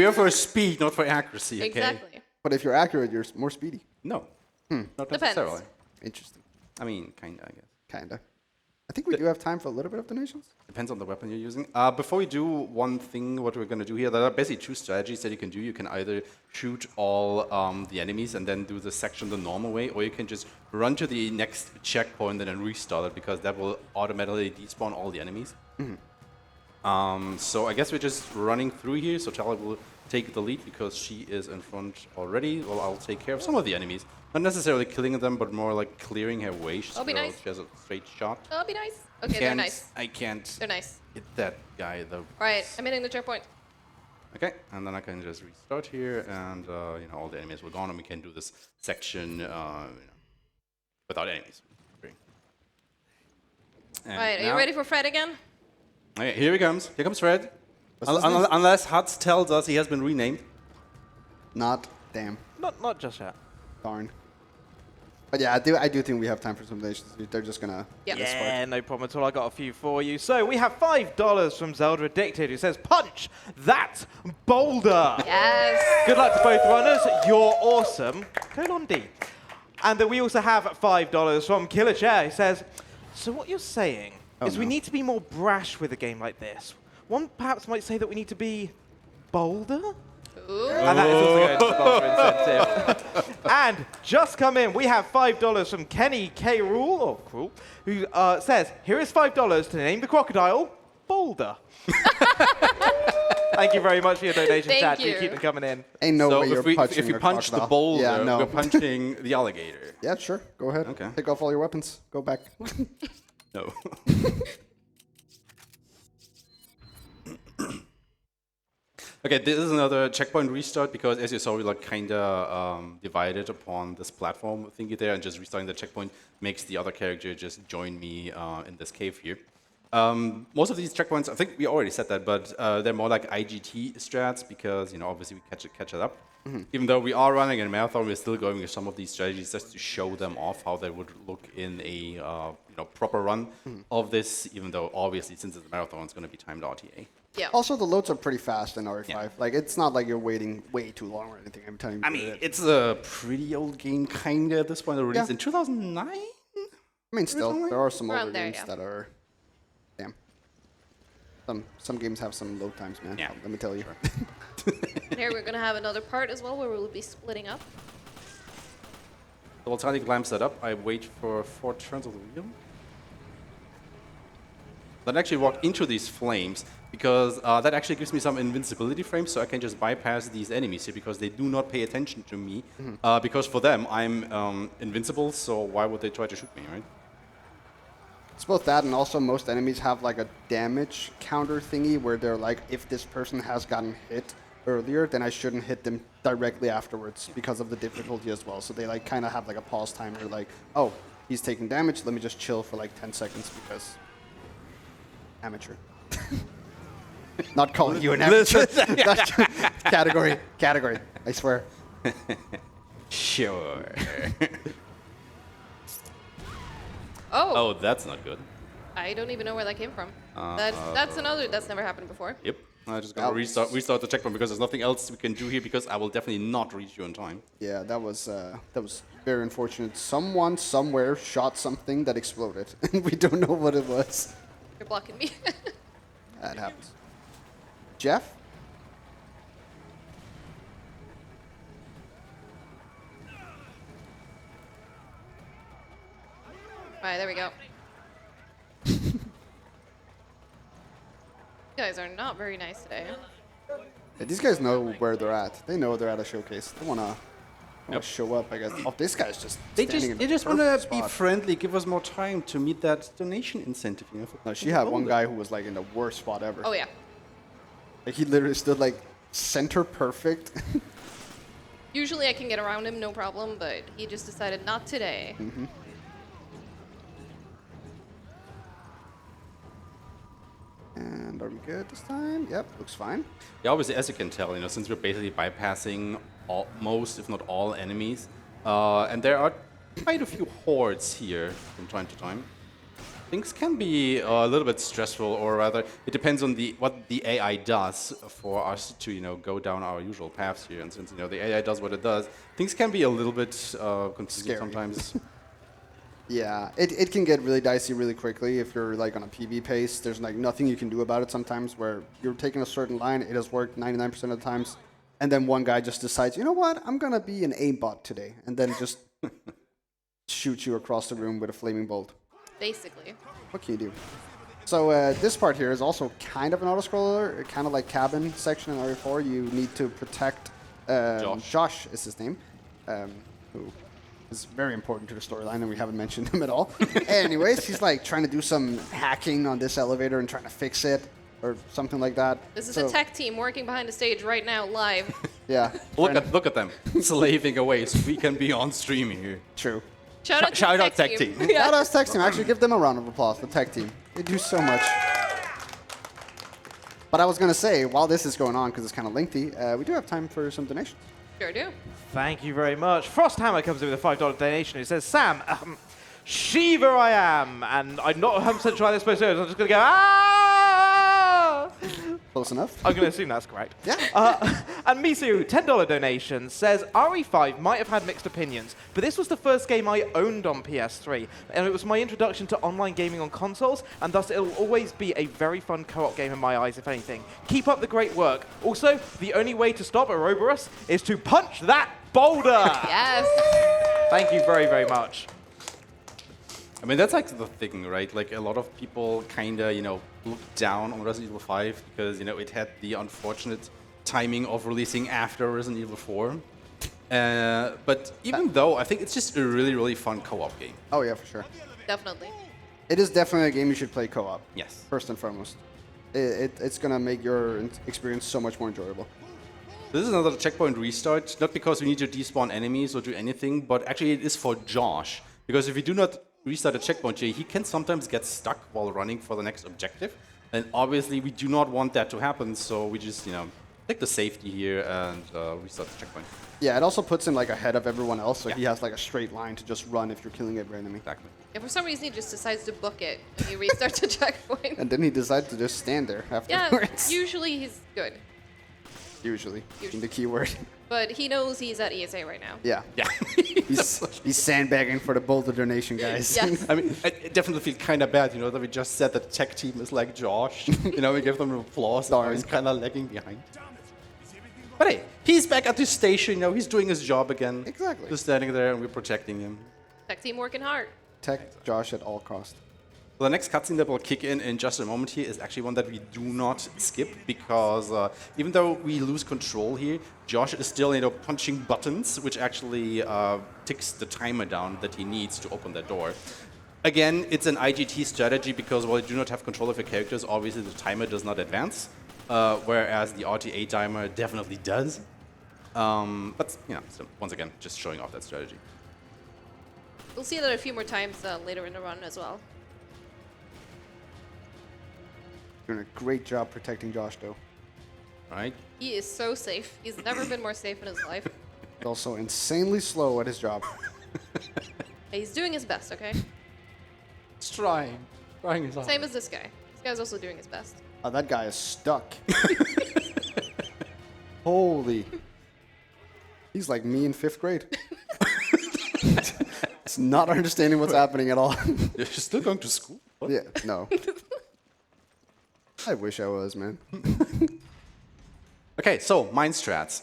are for speed, not for accuracy. Okay. Exactly. But if you're accurate, you're more speedy. No. Not Depends. necessarily. Interesting. I mean, kinda, I guess. Kinda. I think we do have time for a little bit of donations. Depends on the weapon you're using. Before we do one thing, what we're going to do here, there are basically 2 strategies that you can do. You can either shoot all the enemies and then do the section the normal way, or you can just run to the next checkpoint and then restart it, because that will automatically despawn all the enemies. So I guess we're just running through here, so Tali will take the lead because she is in front already. Well, I'll take care of some of the enemies. Not necessarily killing them, but more like clearing her way. That'll be nice. She has a straight shot. That'll be nice. Okay, they're nice. I can't They're nice. hit that guy though. All right, I'm hitting the checkpoint. Okay, and then I can just restart here, and you know, all the enemies were gone, and we can do this section you know, without enemies. And All right, are you now- ready for Fred again? Okay, here he comes. Here comes Fred. What's his name? Unless Huts tells us he has been renamed. Not. Damn. Not just yet. Darn. But yeah, I do think we have time for some donations. They're just gonna. Yep. Yeah, no problem at all. I got a few for you. So we have $5 from Zelda Addicted, who says, "Punch that boulder." Yes. Good luck to both runners. You're awesome. Colon D. And then we also have $5 from Killer Chair, who says, "So what you're saying is we no. need to be more brash with a game like this. One perhaps might say that we need to be bolder." Ooh. And that is also going to the sponsor incentive. And just come in, we have $5 from Kenny K. Rule, or Cruel, who says, "Here is $5 to name the crocodile Boulder." Thank you very much for your donation, Thank chat. you. Do keep them coming in. Ain't no so way you're punching if you a punch the crocodile. boulder, Yeah, no. we're punching the alligator. Yeah, sure. Go ahead. Okay. Take off all your weapons. Go back. No. Okay, this is another checkpoint restart because, as you saw, we like kinda divided upon this platform thingy there, and just restarting the checkpoint makes the other character just join me in this cave here. Most of these checkpoints, I think we already said that, but they're more like IGT strats because, you know, obviously we catch it up. Even though we are running a marathon, we're still going with some of these strategies just to show them off how they would look in a proper run of this. Even though obviously since it's a marathon, it's going to be timed RTA. Yeah. Also, the loads are pretty fast in RE5. Yeah. Like, it's not like you're waiting way too long or anything. I'm telling you. I mean, it's a pretty old game, kinda at this point. It was released Yeah. in 2009. I mean, still, there are some Around older there, games yeah. that are. Damn. Some games have some load times, man. Yeah. Let me tell you. Here we're gonna have another part as well where we'll be splitting up. So while Tali clamps that up, I wait for 4 turns of the wheel. Then actually walk into these flames because that actually gives me some invincibility frames, so I can just bypass these enemies here because they do not pay attention to me. Because for them, I'm invincible, so why would they try to shoot me, right? It's both that and also most enemies have like a damage counter thingy where they're like, if this person has gotten hit earlier, then I shouldn't hit them directly afterwards because of the difficulty as well. So they like kind of have like a pause timer, like, oh, he's taking damage, let me just chill for like 10 seconds because amateur. Not calling you an amateur. Category, I swear. Sure. Oh, Oh, that's not good. I don't even know where that came from. That's never happened before. Yep. I just gotta restart the checkpoint because there's nothing else we can do here because I will definitely not reach you in time. Yeah, that was very unfortunate. Someone somewhere shot something that exploded, and we don't know what it was. You're blocking me. That happens. Jeff? Alright, there we go. You guys are not very nice today. Yeah, these guys know where they're at. They know they're at a showcase. They wanna show up, I guess. Oh, this guy's just standing in They the just want to perfect be spot. friendly, give us more time to meet that donation incentive. You know, No, she had one guy who was like in the worst spot ever. Oh yeah. Like he literally stood like center perfect. Usually I can get around him, no problem, but he just decided not today. And are we good this time? Yep, looks fine. Yeah, obviously, as you can tell, you know, since we're basically bypassing most, if not all, enemies, and there are quite a few hordes here from time to time. Things can be a little bit stressful, or rather, it depends on what the AI does for us to, you know, go down our usual paths here. And since, you know, the AI does what it does, things can be a little bit confusing Scary. sometimes. Yeah, it can get really dicey really quickly if you're like on a PB pace. There's like nothing you can do about it sometimes where you're taking a certain line, it has worked 99% of the times, and then one guy just decides, you know what, I'm gonna be an aimbot today, and then just shoots you across the room with a flaming bolt. Basically. What can you do? So this part here is also kind of an auto-scroller, kind of like cabin section in RE4. You need to protect Josh is his name, who is very important to the storyline, and we haven't mentioned him at all. Anyways, he's like trying to do some hacking on this elevator and trying to fix it or something like that. This is So, a tech team working behind the stage right now, live. Yeah. Look at them, slaving away so we can be on stream here. True. Shout out to Shout the out tech team. Yeah. Shout out tech team. Actually, give them a round of applause. The tech team. They do so much. But I was gonna say, while this is going on, because it's kind of lengthy, we do have time for some donations. Sure do. Thank you very much. Frosthammer comes in with a $5 donation. It says, Sam, Shiva I am. And I'm not 100% sure how this is supposed to do. So I'm just going to go, ah! Close enough. I'm going to assume that's correct. Yeah. And Misu, $10 donation, says, RE5 might have had mixed opinions, but this was the first game I owned on PS3, and it was my introduction to online gaming on consoles, and thus it'll always be a very fun co-op game in my eyes, if anything. Keep up the great work. Also, the only way to stop Ouroboros is to punch that boulder! Yes. Thank you very, very much. I mean, that's like the thing, right? Like, a lot of people kind of, you know, look down on Resident Evil 5 because, you know, it had the unfortunate timing of releasing after Resident Evil 4. But even though, I think it's just a really, really fun co-op game. Oh yeah, for sure. Definitely. It is definitely a game you should play co-op. Yes. First and foremost. It's gonna make your experience so much more enjoyable. This is another checkpoint restart, not because we need to despawn enemies or do anything, but actually it is for Josh. Because if we do not restart a checkpoint here, he can sometimes get stuck while running for the next objective. And obviously, we do not want that to happen, so we just, take the safety here and restart the checkpoint. Yeah, it also puts him like ahead of everyone else, so he has like a straight line to just run if you're killing every enemy. Exactly. Yeah, for some reason he just decides to book it when he restarts the checkpoint. And then he decides to just stand there Yeah, afterwards. usually he's good. Usually. Usually. The keyword. But he knows he's at ESA right now. Yeah. Yeah. He's sandbagging for the Boulder donation, guys. Yes. I mean, I definitely feel kind of bad, that we just said that the tech team is like Josh. We give them applause. Darn. He's kind of lagging behind. But hey, he's back at the station. He's doing his job again. Exactly. Just standing there, and we're protecting him. Tech team working hard. Tech Josh at all cost. So the next cutscene that will kick in just a moment here is actually one that we do not skip because even though we lose control here, Josh is still punching buttons, which actually ticks the timer down that he needs to open that door. Again, it's an IGT strategy because while you do not have control of your characters, obviously the timer does not advance, whereas the RTA timer definitely does. But so once again, just showing off that strategy. We'll see that a few more times later in the run as well. Doing a great job protecting Josh, though. Right? He is so safe. He's never been more safe in his life. Also insanely slow at his job. Hey, he's doing his best, okay? It's trying. Trying his Same as this guy. This guy's also doing his best. Oh, that guy is stuck. Holy. He's like me in 5th grade. It's not understanding what's happening at all. You're still going to school? What? Yeah, no. I wish I was, man. Okay, so mine strats.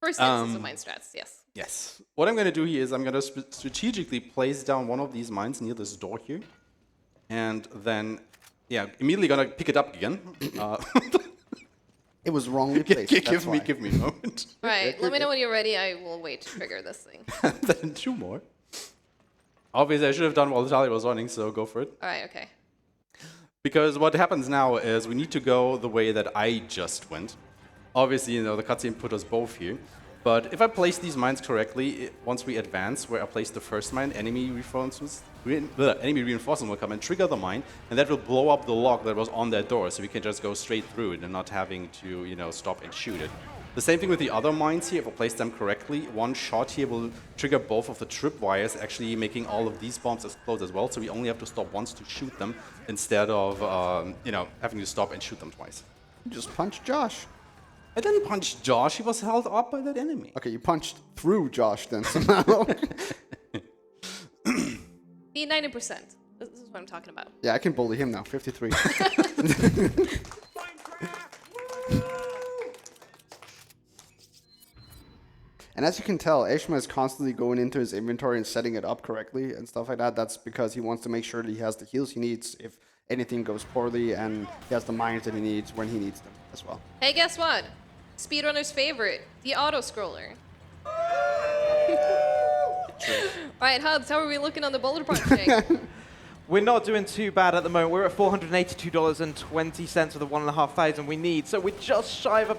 First instance of mine strats, yes. Yes. What I'm going to do here is I'm going to strategically place down one of these mines near this door here. And then, immediately going to pick it up again. It was wrongly placed. Give me a moment. All right, let me know when you're ready. I will wait to trigger this thing. Then 2 more. Obviously, I should have done while TaintedTali was running, so go for it. All right, okay. Because what happens now is we need to go the way that I just went. Obviously, the cutscene put us both here. But if I place these mines correctly, once we advance, where I place the first mine, enemy reinforcements will come and trigger the mine, and that will blow up the lock that was on that door, so we can just go straight through it and not having to, stop and shoot it. The same thing with the other mines here. If I place them correctly, one shot here will trigger both of the tripwires, actually making all of these bombs explode as well. So we only have to stop once to shoot them instead of, having to stop and shoot them twice. Just punch Josh. I didn't punch Josh. He was held up by that enemy. Okay, you punched through Josh then somehow. The 90%. This is what I'm talking about. Yeah, I can bully him now. 53. And as you can tell, Eshma is constantly going into his inventory and setting it up correctly and stuff like that. That's because he wants to make sure that he has the heals he needs if anything goes poorly, and he has the mines that he needs when he needs them as well. Hey, guess what? Speedrunner's favorite, the auto-scroller. All right, Hubs, how are we looking on the boulder punching? We're not doing too bad at the moment. We're at $482.20 for the 1,500 we need. So we're just shy of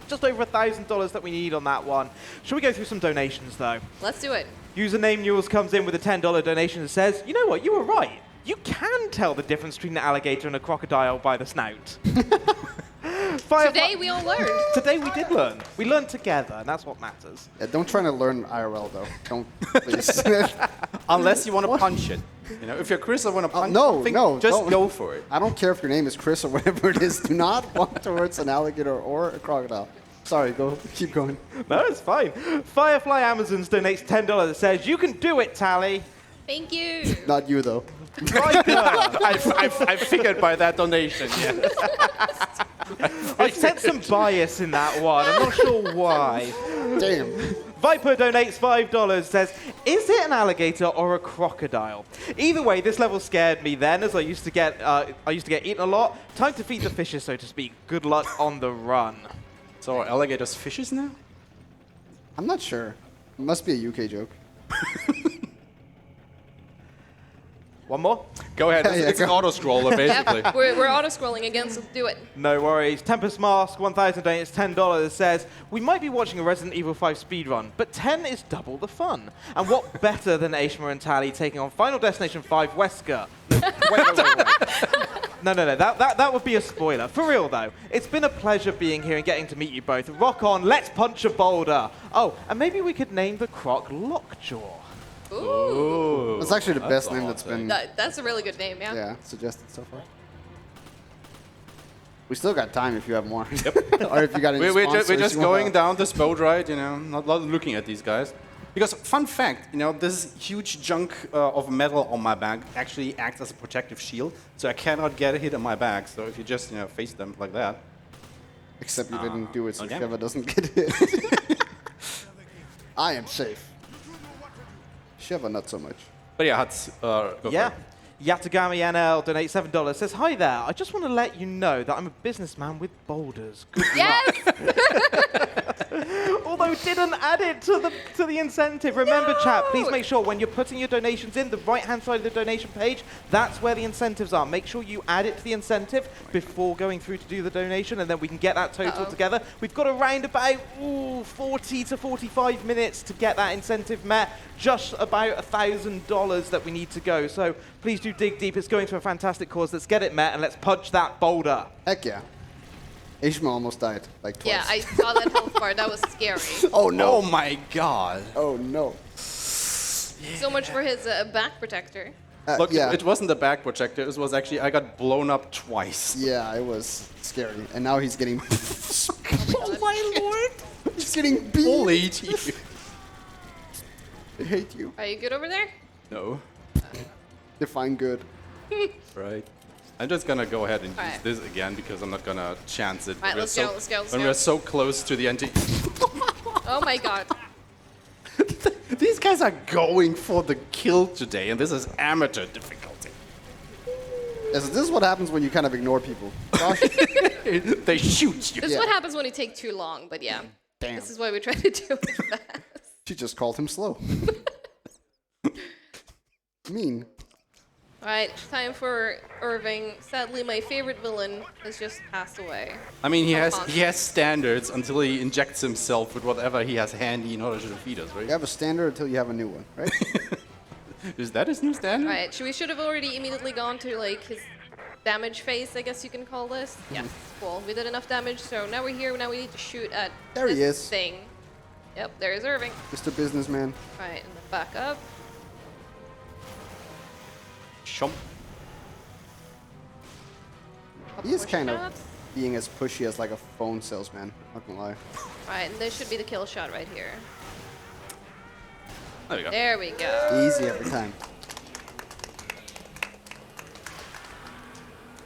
just over $1,000 that we need on that one. Should we go through some donations though? Let's do it. Username Newells comes in with a $10 donation and says, you know what, you were right. You can tell the difference between an alligator and a crocodile by the snout. Today we all learned. Today we did learn. We learned together, and that's what matters. Yeah, don't try to learn IRL though. Don't, please. Unless you want to punch it. If you're Chris, I want to punch no, just don't. go for it. I don't care if your name is Chris or whatever it is. Do not walk towards an alligator or a crocodile. Sorry, keep going. No, it's fine. Firefly Amazons donates $10. It says, you can do it, Tali. Thank you. Not you though. I figured by that donation, yeah. I sense some bias in that one. I'm not sure why. Damn. Viper donates $5, says, is it an alligator or a crocodile? Either way, this level scared me then, as I used to get eaten a lot. Time to feed the fishes, so to speak. Good luck on the run. So are alligators fishes now? I'm not sure. It must be a UK joke. One more. Go ahead. It's an auto scroller basically. Yeah, we're auto-scrolling again, so do it. No worries. Tempest Mask, 1,000 donates, $10, says, we might be watching a Resident Evil 5 speedrun, but 10 is double the fun. And what better than Aishma and Tali taking on Final Destination 5 Wesker? No, wait. No, that would be a spoiler. For real, though, it's been a pleasure being here and getting to meet you both. Rock on, let's punch a boulder. Oh, and maybe we could name the croc Lockjaw. Ooh. That's actually the best name that's been That's a really good name, yeah. suggested so far. We still got time if you have more. Yep. Or if you got any We're sponsors just you want going to- down this boat ride, not looking at these guys. Because, fun fact, this huge chunk of metal on my back actually acts as a protective shield, so I cannot get a hit on my back. So if you just, face them like that. Except you didn't do it so okay. Sheva doesn't get hit. I am safe. Sheva, not so much. But yeah, Huts, go for Yeah. it. Yatagami NL donates $7, says, hi there, I just want to let you know that I'm a businessman with boulders. Good Yes! Although didn't add it to the incentive. Remember, chat, please make sure when you're putting your donations in, the right-hand side of the donation page, that's where the incentives are. Make sure you add it to the incentive before going through to do the donation, and then we can get that total together. We've got around about 40 to 45 minutes to get that incentive met. Just about $1,000 that we need to go. So please do dig deep. It's going to a fantastic cause. Let's get it met, and let's punch that boulder. Heck yeah. Aishma almost died, like twice. Yeah, I saw that health bar. That was scary. Oh no. Oh my god. Oh no. So much for his back protector. Look, yeah. it wasn't the back protector, it was actually, I got blown up twice. Yeah, it was scary. And now he's getting... Oh my lord! He's getting beat. Holy tea. I hate you. Are you good over there? No. Define good. Right. I'm just gonna go ahead and use Alright. this again because I'm not gonna chance it. Alright, We're let's so- go, let's go, let's When go. we're so close to the anti... Oh my god. These guys are going for the kill today, and this is amateur difficulty. Yeah, so this is what happens when you kind of ignore people. Gosh, They shoot you. This is Yeah. what happens when you take too long, but yeah. damn. This is why we try to do it fast. She just called him slow. Mean. Alright, time for Irving. Sadly, my favorite villain has just passed away. I mean, he Come has on. he has standards until he injects himself with whatever he has handy in order to defeat us, right? You have a standard until you have a new one, right? Is that his new standard? Alright, we should have already immediately gone to like his damage phase, I guess you can call this. Yes, cool. We did enough damage, so now we're here. Now we need to shoot at There he this is. thing. Yep, there's Irving. Mr. Businessman. Alright, and then back up. Chomp. He is Push kind of shots. being as pushy as like a phone salesman. Not gonna lie. Alright, and this should be the kill shot right here. There we go. There we go. Easy every time.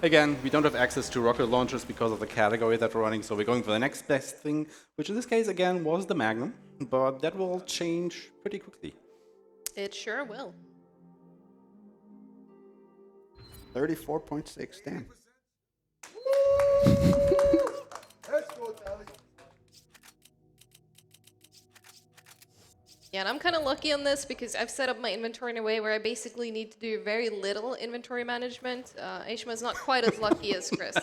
Again, we don't have access to rocket launchers because of the category that we're running, so we're going for the next best thing, which in this case, again, was the Magnum, but that will change pretty quickly. It sure will. 34.6. Damn. Yeah, and I'm kind of lucky on this because I've set up my inventory in a way where I basically need to do very little inventory management. Aishma is not quite as lucky as Chris.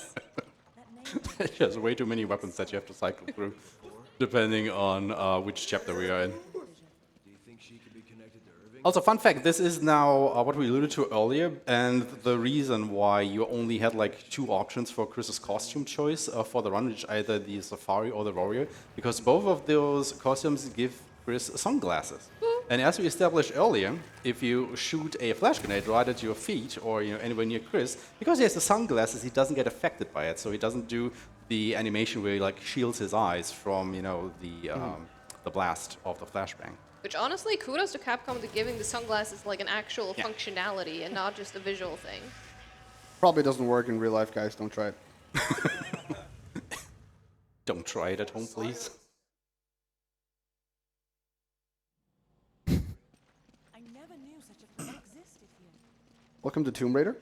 There's way too many weapons that you have to cycle through, depending on which chapter we are in. Also, fun fact, this is now what we alluded to earlier, and the reason why you only had like 2 options for Chris's costume choice for the run, which either the Safari or the Warrior, because both of those costumes give Chris sunglasses. And as we established earlier, if you shoot a flash grenade right at your feet or anywhere near Chris, because he has the sunglasses, he doesn't get affected by it, so he doesn't do the animation where he like shields his eyes from the blast of the flashbang. Which honestly, kudos to Capcom to giving the sunglasses like an actual functionality and not just a visual thing. Probably doesn't work in real life, guys. Don't try it. Don't try it at home, please. I never knew such a thing existed here. Welcome to Tomb Raider.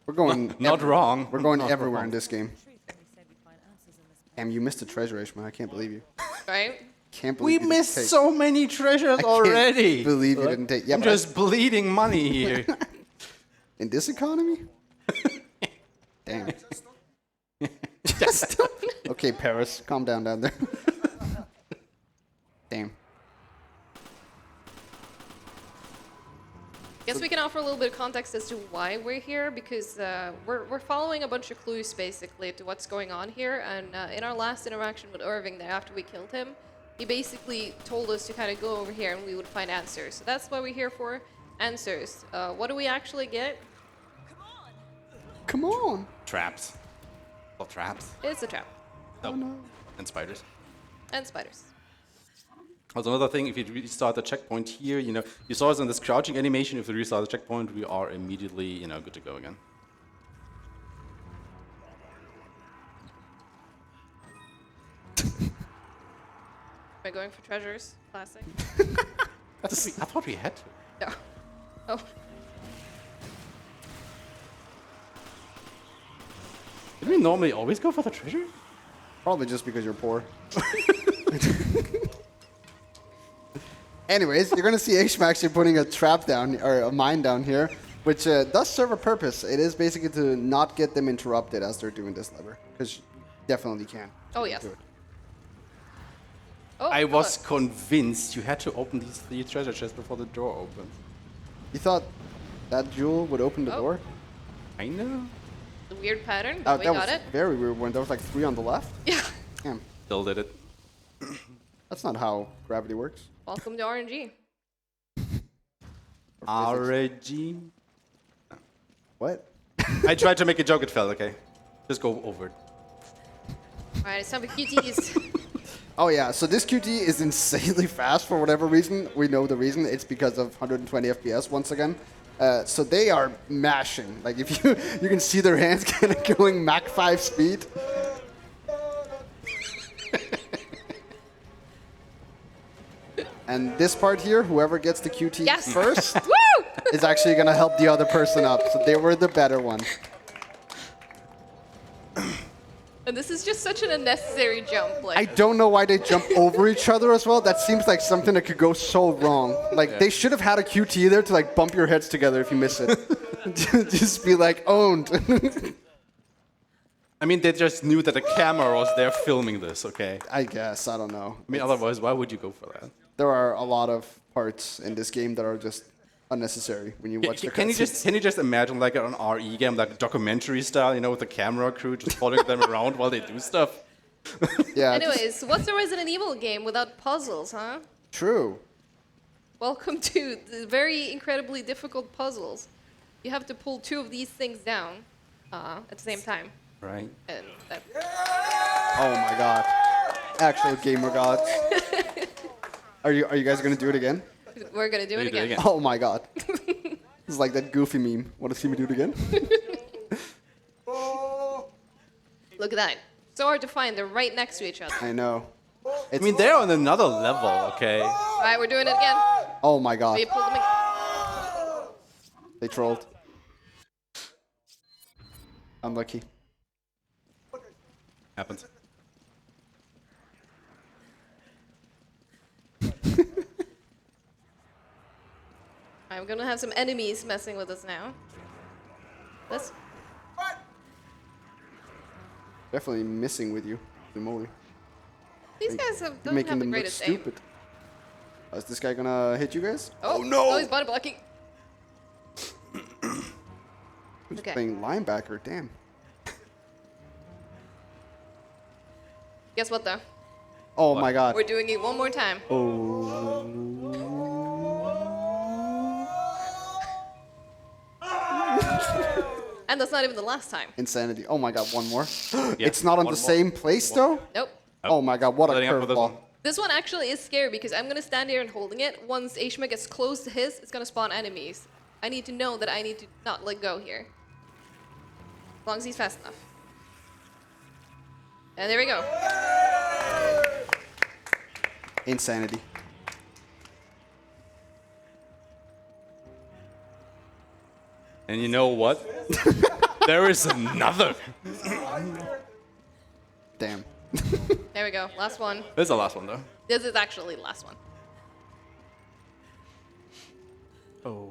We're going. Not wrong. We're going Not everywhere wrong. in this game. Truth when we said we'd find answers in this place. Damn, you missed a treasure, Ishmael. I can't believe you. Right? can't We believe you didn't missed take- so many treasures I can't already. believe you didn't take. Yeah, I'm but just bleeding money here. in this economy. Damn. Just okay, Paris, calm down there. Damn. Guess we can offer a little bit of context as to why we're here, because we're following a bunch of clues basically to what's going on here. And in our last interaction with Irving there, after we killed him, he basically told us to kind of go over here and we would find answers. So that's what we're here for, answers. What do we actually get? Come on. Traps. Well, traps. It's a trap. Oh, and spiders. And spiders. Also, another thing, if you restart the checkpoint here, you saw us in this crouching animation. If we restart the checkpoint, we are immediately, good to go again. Am I going for treasures? Classic. I thought we had to. No. Oh. Did we normally always go for the treasure? Probably just because you're poor. Anyways, you're gonna see Aishma actually putting a trap down, or a mine down here, which does serve a purpose. It is basically to not get them interrupted as they're doing this lever, because you definitely can. Oh, yes. do it. Oh, I was look. convinced you had to open these 3 treasure chests before the door opens. You thought that jewel would open the Oh. door? I know. The weird pattern, but we that got was it. very weird one. There was like 3 on the left. Yeah. Damn, Still did it. that's not how gravity works. Welcome to RNG. RG. What? I tried to make a joke, it fell, okay. Just go over it. Alright, it's time for QTs. Oh yeah, so this QT is insanely fast for whatever reason. We know the reason. It's because of 120 FPS once again. So they are mashing. Like if you can see their hands kind of going Mach 5 speed. And this part here, whoever gets the QT Yes. first Woo! is actually gonna help the other person up. So they were the better one. And this is just such an unnecessary jump. Like, I don't know why they jump over each other as well. That seems like something that could go so wrong. Like they should have had a QT there to like bump your heads together if you miss it. Just be like owned. I mean, they just knew that the camera was there filming this, okay? I guess, I don't know. I mean, otherwise, why would you go for that? There are a lot of parts in this game that are just unnecessary when you watch the Can you just imagine like an RE game, like documentary style, with the camera crew just following them around while they do stuff? Yeah. anyways, what's a Resident Evil game without puzzles, huh? True. Welcome to the very incredibly difficult puzzles. You have to pull 2 of these things down at the same time. Right. And that, Oh my god. Actual gamer gods. Are you guys gonna do it again? we're gonna do it You do it again. again. Oh my god. It's like that goofy meme. Want to see me do it again? Look at that. So hard to find. They're right next to each other. I know. I mean, they're on another level, okay? All right, we're doing it again. Oh my god. We pulled them in. They trolled. Unlucky. Happens. I'm gonna have some enemies messing with us now. This. Definitely missing with you. The moly. These guys don't have Making the them look greatest aim. stupid. Is this guy gonna hit you guys? Oh no! Oh, he's body blocking. Who's Okay. playing linebacker? Damn. Guess what though? Oh my god. We're doing it one more time. And that's not even the last time. Insanity. Oh my god, one more. Yeah, It's not on one the more. same place though? Nope. Oh my god, what a Letting up for this curveball. one. This one actually is scary because I'm gonna stand here and holding it. Once Aishma gets close to his, it's gonna spawn enemies. I need to know that I need to not let go here. As long as he's fast enough. And there we go. Insanity. And you know what? There is another. Damn. There we go. Last one. This is the last one, though. This is actually the last one.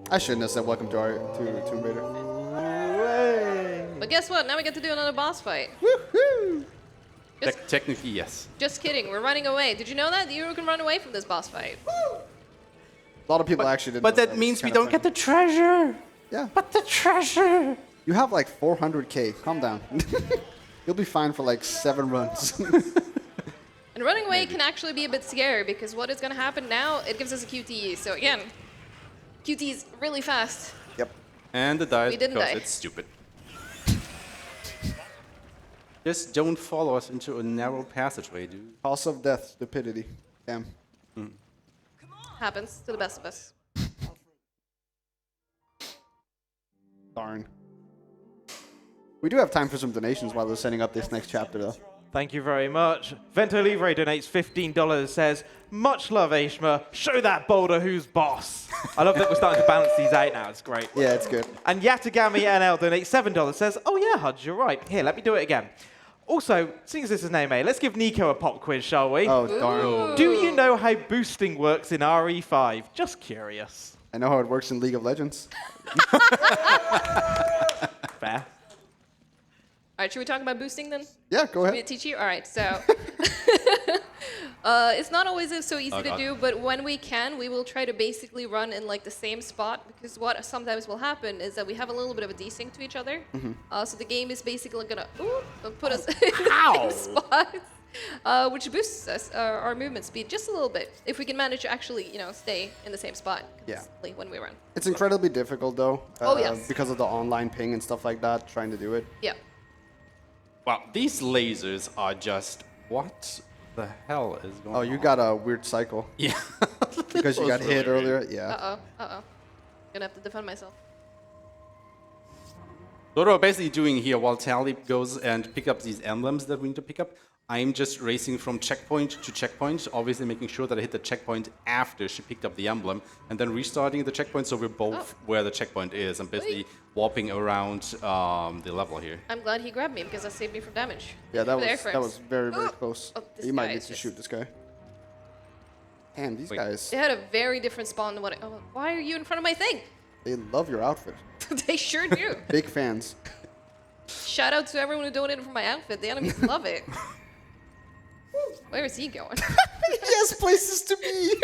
I shouldn't have said welcome to Tomb Raider. But guess what? Now we get to do another boss fight. Technically, yes. Just kidding. We're running away. Did you know that? You can run away from this boss fight. A lot of people actually didn't. But know that means we It's don't kinda get the treasure. Yeah. But the treasure. You have like 400k. Calm down. You'll be fine for like 7 runs. And running away can actually be a bit scary because what is going to happen now, it gives us a QTE. So again, QTE is really fast. Yep. And it dies We didn't because die. it's stupid. Just don't follow us into a narrow passageway, dude. Cause of death, stupidity. Damn. Happens to the best of us. Darn. We do have time for some donations while we're setting up this next chapter, though. Thank you very much. Vento Livre donates $15, says, much love, Aishma. Show that boulder who's boss. I love that we're starting to balance these out now. It's great. Yeah, it's good. And Yatagami NL donates $7, says, oh yeah, Hudge, you're right. Here, let me do it again. Also, seeing as this is name A, let's give Nico a pop quiz, shall we? Oh, darn. Do you know how boosting works in RE5? Just curious. I know how it works in League of Legends. Fair. All right, should we talk about boosting then? Yeah, go Me ahead. teach you? All right, so it's not always so easy to do, but when we can, we will try to basically run in like the same spot because what sometimes will happen is that we have a little bit of a desync to each other. So the game is basically gonna put us in the same spot, which boosts us our movement speed just a little bit if we can manage to actually stay in the same spot consistently when we run. It's incredibly difficult, though. Oh, yes. Because of the online ping and stuff like that, trying to do it. Yeah. Wow, these lasers are just... What the hell is going on? Oh, you got a weird cycle. Yeah. Because you got hit earlier. Yeah. Uh-oh. Gonna have to defend myself. So what we're basically doing here, while Tali goes and pick up these emblems that we need to pick up, I'm just racing from checkpoint to checkpoint, obviously making sure that I hit the checkpoint after she picked up the emblem, and then restarting the checkpoint so we're both where the checkpoint is. I'm basically warping around the level here. I'm glad he grabbed me because that saved me from damage. Yeah, that There, was friends. very, very close. Oh, this You might guy need is to just- shoot this guy. Damn, these guys, They had a very different spawn than what why are you in front of my thing? they love your outfit. They sure do. Big fans. Shout out to everyone who donated for my outfit. The enemies love it. Where is he going? He has places to be.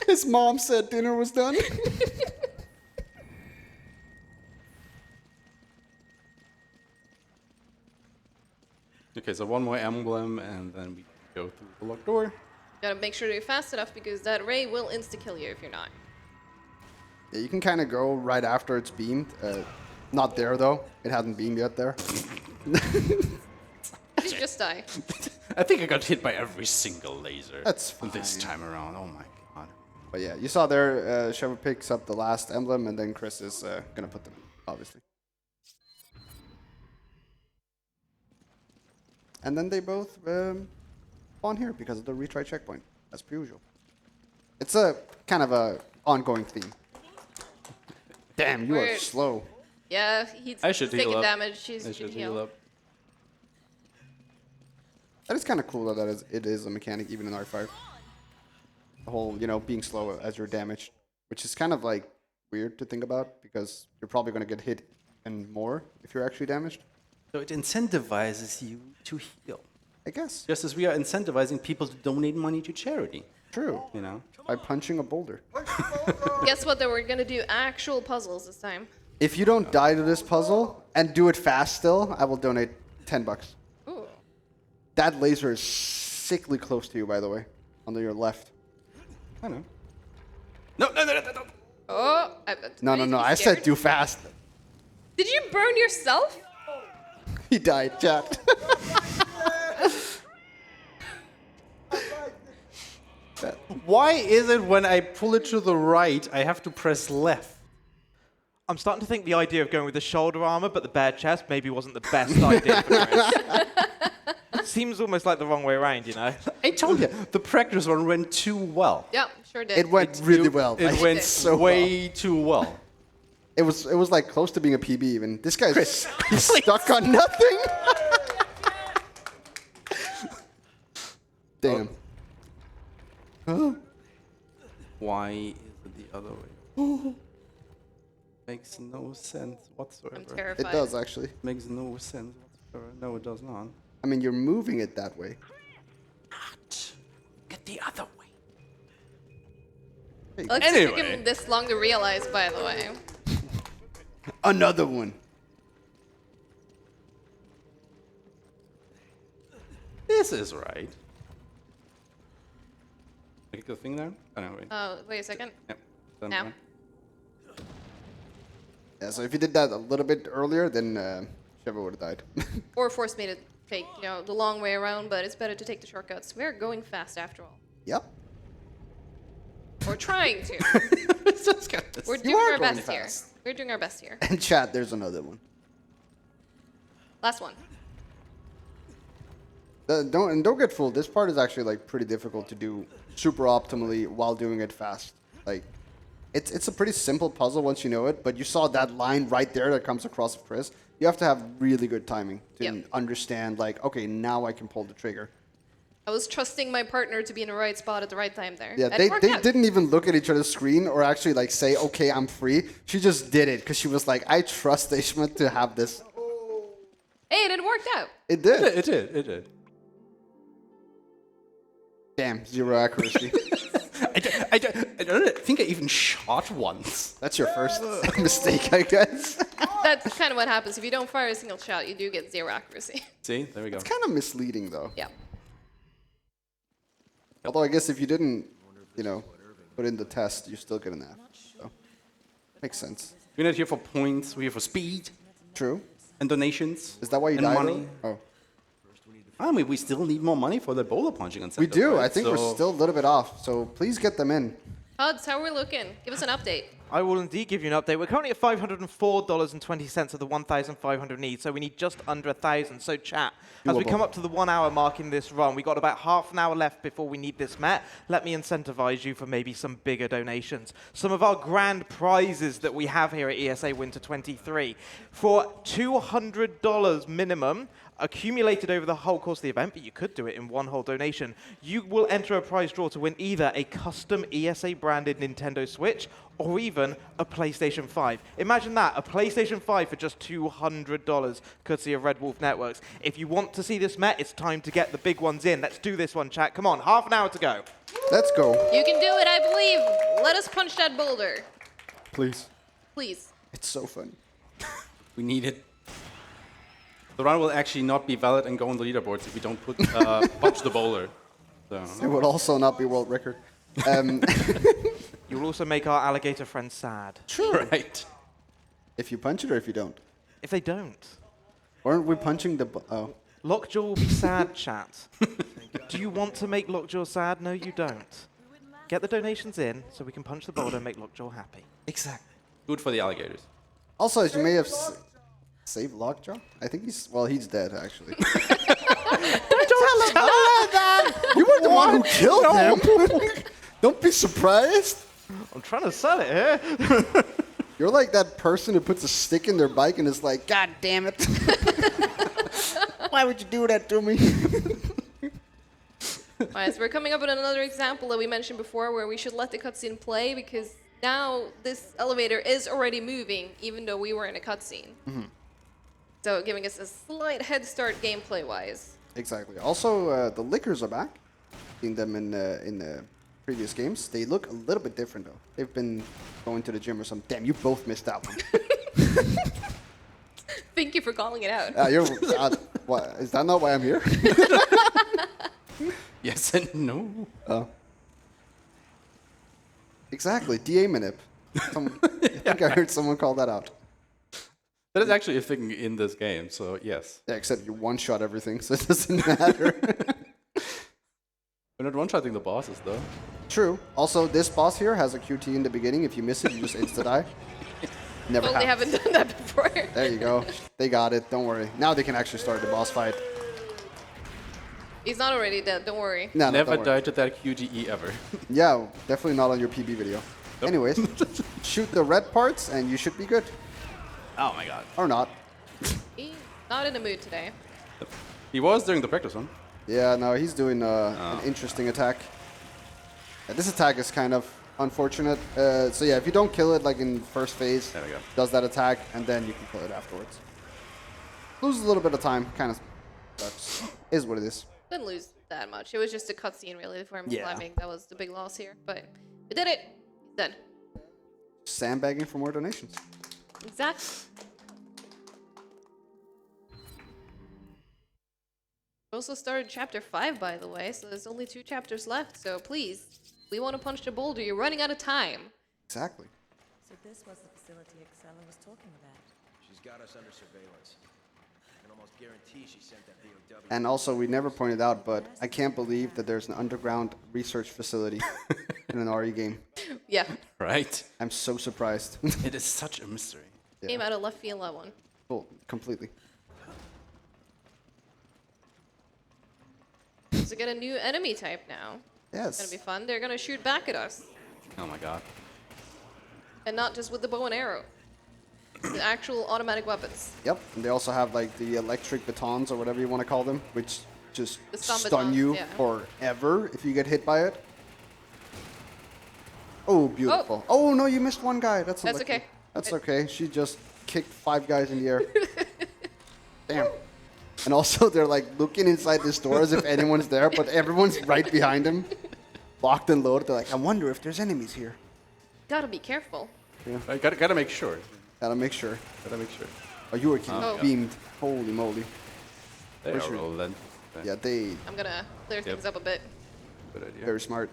His mom said dinner was done. Okay, so one more emblem, and then we go through the locked door. Gotta make sure you're fast enough because that ray will insta-kill you if you're not. Yeah, you can kind of go right after it's beamed. Not there, though. It hasn't beamed yet there. You just die. I think I got hit by every single laser. That's This fine. time around. Oh my god. But yeah, you saw there, Sheva picks up the last emblem, and then Chris is going to put them in, obviously. And then they both spawn here because of the retry checkpoint, as per usual. It's a kind of a ongoing theme. Damn, you are Weird. slow. Yeah, he's I should heal taking up. damage. She's I should heal up. That is kind of cool that it is a mechanic even in R5. The whole, being slow as you're damaged, which is kind of like weird to think about because you're probably going to get hit and more if you're actually damaged. So it incentivizes you to heal. I guess. Just as we are incentivizing people to donate money to charity. True. You know? By punching a boulder. Guess what? Though we're gonna do actual puzzles this time. If you don't die to this puzzle and do it fast still, I will donate $10. Ooh. That laser is sickly close to you, by the way, on your left. I know. No. Oh. No. I said do fast. Did you burn yourself? He died, chat. Why is it when I pull it to the right, I have to press left? I'm starting to think the idea of going with the shoulder armor but the bare chest maybe wasn't the best idea for Chris. Seems almost like the wrong way around, I told you, the practice run went too well. Yeah, sure did. It went really well. It went so way too well. It was like close to being a PB even. This guy's he's stuck on nothing. Why is it the other way? Makes no sense whatsoever. I'm It terrified. does, actually. Makes no sense whatsoever. No, it does not. I mean, you're moving it that way. Get the other way. It took Anyway. him this long to realize, by the way. Another one. This is right. Pick the thing there? Oh, no, wait. Wait a second. Yep. Done, Now. done. Yeah, so if you did that a little bit earlier, then Sheva would have died. Or force me to take, the long way around, but it's better to take the shortcuts. We're going fast after all. Yep. We're trying to. It's just kind of We're You doing are our going best here. fast. We're doing our best here. And chat, there's another one. Last one. Don't get fooled. This part is actually like pretty difficult to do super optimally while doing it fast. Like, it's a pretty simple puzzle once you know it. But you saw that line right there that comes across of Chris. You have to have really good timing to Yep. understand. Like, okay, now I can pull the trigger. I was trusting my partner to be in the right spot at the right time there. Yeah, And they it worked out. didn't even look at each other's screen or actually like say, okay, I'm free. She just did it because she was like, I trust Ishma to have this. Hey, it worked out. It did. It did. Damn, zero accuracy. I don't think I even shot once. That's your first mistake, I guess. That's kind of what happens. If you don't fire a single shot, you do get 0 accuracy. See? There we go. It's kind of misleading, though. Yeah. Although I guess if you didn't, put in the test, you still get an F. So, makes sense. We're not here for points. We're here for speed True. and donations. Is that why you and died? money. Oh, I mean, we still need more money for the bowler punching and stuff. we do. Right? I think we're So- still a little bit off. So please get them in. Huds, how are we looking? Give us an update. I will indeed give you an update. We're currently at $504.20 of the 1,500 needs, so we need just under 1,000. So chat, as we Doable. come up to the 1 hour mark in this run, we got about half an hour left before we need this met. Let me incentivize you for maybe some bigger donations. Some of our grand prizes that we have here at ESA Winter 23. For $200 minimum, accumulated over the whole course of the event, but you could do it in one whole donation, you will enter a prize draw to win either a custom ESA branded Nintendo Switch or even a PlayStation 5. Imagine that, a PlayStation 5 for just $200, courtesy of Red Wolf Networks. If you want to see this met, it's time to get the big ones in. Let's do this one, chat. Come on, half an hour to go. Let's go. You can do it, I believe. Let us punch that boulder. Please. Please. It's so fun. We need it. The run will actually not be valid and go on the leaderboards if we don't put punch the bowler. So, It would also not be world record. You will also make our alligator friends sad. right. If you punch it or if you don't. If they don't. Weren't we punching the... Oh. Lockjaw will be sad, chat. Do you want to make Lockjaw sad? No, you don't. Get the donations in so we can punch the boulder and make Lockjaw happy. Exactly. Good for the alligators. Also, as you may have saved Lockjaw, I think he's dead, actually. You were the one who killed him. Don't be surprised. I'm trying to sell it here. You're like that person who puts a stick in their bike and is like, God damn it. Why would you do that to me? Alright, so we're coming up with another example that we mentioned before where we should let the cutscene play because now this elevator is already moving even though we were in a cutscene. So giving us a slight head start gameplay-wise. Exactly. Also, the Lickers are back. Seen them in the previous games. They look a little bit different, though. They've been going to the gym or something. Damn, you both missed that one. Thank you for calling it out. What, is that not why I'm here? Yes and no. Oh. Exactly. DA manip. I think I heard someone call that out. That is actually a thing in this game, so yes. Yeah, except you one-shot everything, so it doesn't matter. We're not one-shotting the bosses, though. True. Also, this boss here has a QT in the beginning. If you miss it, you just insta-die. Never Totally happens. haven't done that before. There you go. They got it. Don't worry. Now they can actually start the boss fight. He's not already dead, don't worry. No, Never don't worry. died to that QTE ever. Yeah, definitely not on your PB video. Anyways, shoot the red parts and you should be good. Oh my god. Or not. He's not in the mood today. He was during the practice one. Yeah, no, he's doing an interesting attack. Yeah, this attack is kind of unfortunate. So yeah, if you don't kill it like in first phase, There we go. does that attack, and then you can kill it afterwards. Loses a little bit of time, kind of sucks. Is what it is. Didn't lose that much. It was just a cutscene, really, for him Yeah. climbing. That was the big loss here. But we did it. He's dead. Sandbagging for more donations. Exactly. We also started chapter 5, by the way, so there's only 2 chapters left. So please, we want to punch the boulder. You're running out of time. Exactly. So this was the facility Excella was talking about. She's got us under surveillance. I can almost guarantee she sent that VOW. And also, we never pointed out, but I can't believe that there's an underground research facility in an RE game. Yeah. Right? I'm so surprised. It is such a mystery. Came out of left field, that one. Well, completely. So get a new enemy type now. It's gonna Yes. be fun. They're gonna shoot back at us. Oh my god. And not just with the bow and arrow. The actual automatic weapons. Yep. And they also have like the electric batons or whatever you want to call them, which just The stun stun batons, you yeah. forever if you get hit by it. Oh, beautiful. Oh, no, you missed one guy. That's That's unlucky. okay. That's okay. She just kicked 5 guys in the air. Damn. And also, they're like looking inside this door as if anyone's there, but everyone's right behind him, locked and loaded. They're like, I wonder if there's enemies here. Gotta be careful. I gotta make sure. Gotta make sure. Gotta make sure. Oh, you were kidding. Oh. Beamed. Holy moly. They For are sure. rolling. Yeah, they I'm gonna clear things up a bit. Good idea. very smart.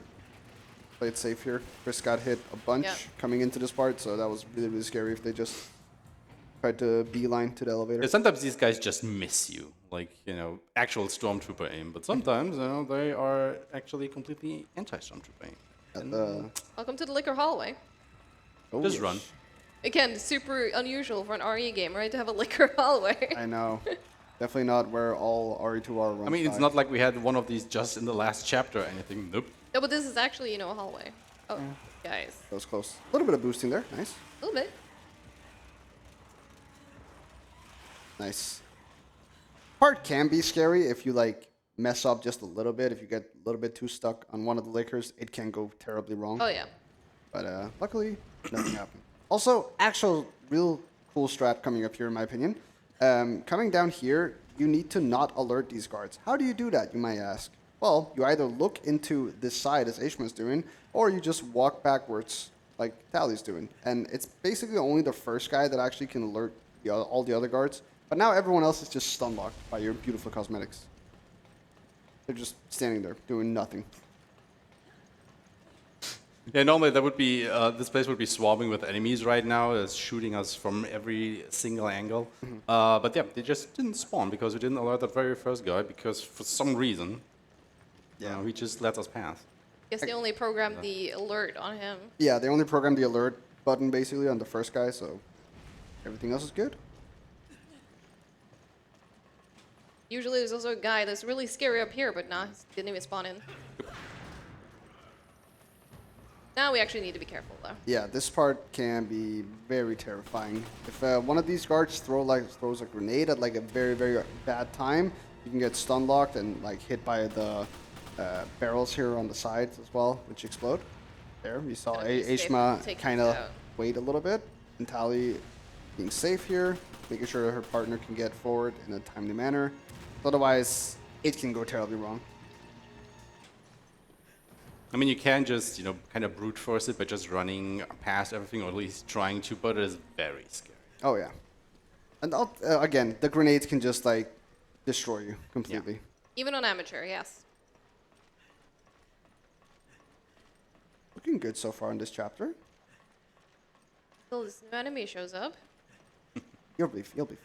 Played safe here. Chris got hit a bunch Yeah. coming into this part, so that was really, really scary if they just tried to beeline to the elevator. Yeah, sometimes these guys just miss you, like, actual stormtrooper aim. But sometimes, they are actually completely anti-stormtrooper aim. At the, Welcome to the liquor hallway. oh, Just yes. run. Again, super unusual for an RE game, right? To have a liquor hallway. I know. Definitely not where all RE2R runs. I mean, it's by. not like we had one of these just in the last chapter or anything. Nope. No, but this is actually, a hallway. Oh, guys. That was close. A little bit of boosting there. Nice. A little bit. Nice. Part can be scary if you like mess up just a little bit. If you get a little bit too stuck on one of the liquors, it can go terribly wrong. Oh, yeah. But luckily, nothing happened. Also, actual real cool strat coming up here, in my opinion. Coming down here, you need to not alert these guards. How do you do that, you might ask? Well, you either look into this side, as Aishma's doing, or you just walk backwards, like Tali's doing. And it's basically only the first guy that actually can alert all the other guards. But now everyone else is just stun locked by your beautiful cosmetics. They're just standing there, doing nothing. Yeah, normally that would be this place would be swarming with enemies right now, is shooting us from every single angle. But yeah, they just didn't spawn because we didn't alert that very first guy because for some reason, he just let us pass. Guess they only programmed the alert on him. Yeah, they only programmed the alert button basically on the first guy, so everything else is good. Usually there's also a guy that's really scary up here, but nah, he didn't even spawn in. Now we actually need to be careful, though. Yeah, this part can be very terrifying. If one of these guards throws a grenade at like a very, very bad time, you can get stun locked and like hit by the barrels here on the sides as well, which explode. There, we saw Gotta be safe, Aishma take kind these of out. wait a little bit, and Tali being safe here, making sure her partner can get forward in a timely manner. Otherwise, it can go terribly wrong. I mean, you can just, kind of brute force it by just running past everything, or at least trying to, but it is very scary. Oh yeah, and again, the grenades can just like destroy you completely. Even on amateur, yes. Looking good so far in this chapter. Till this new enemy shows up. You'll be fine.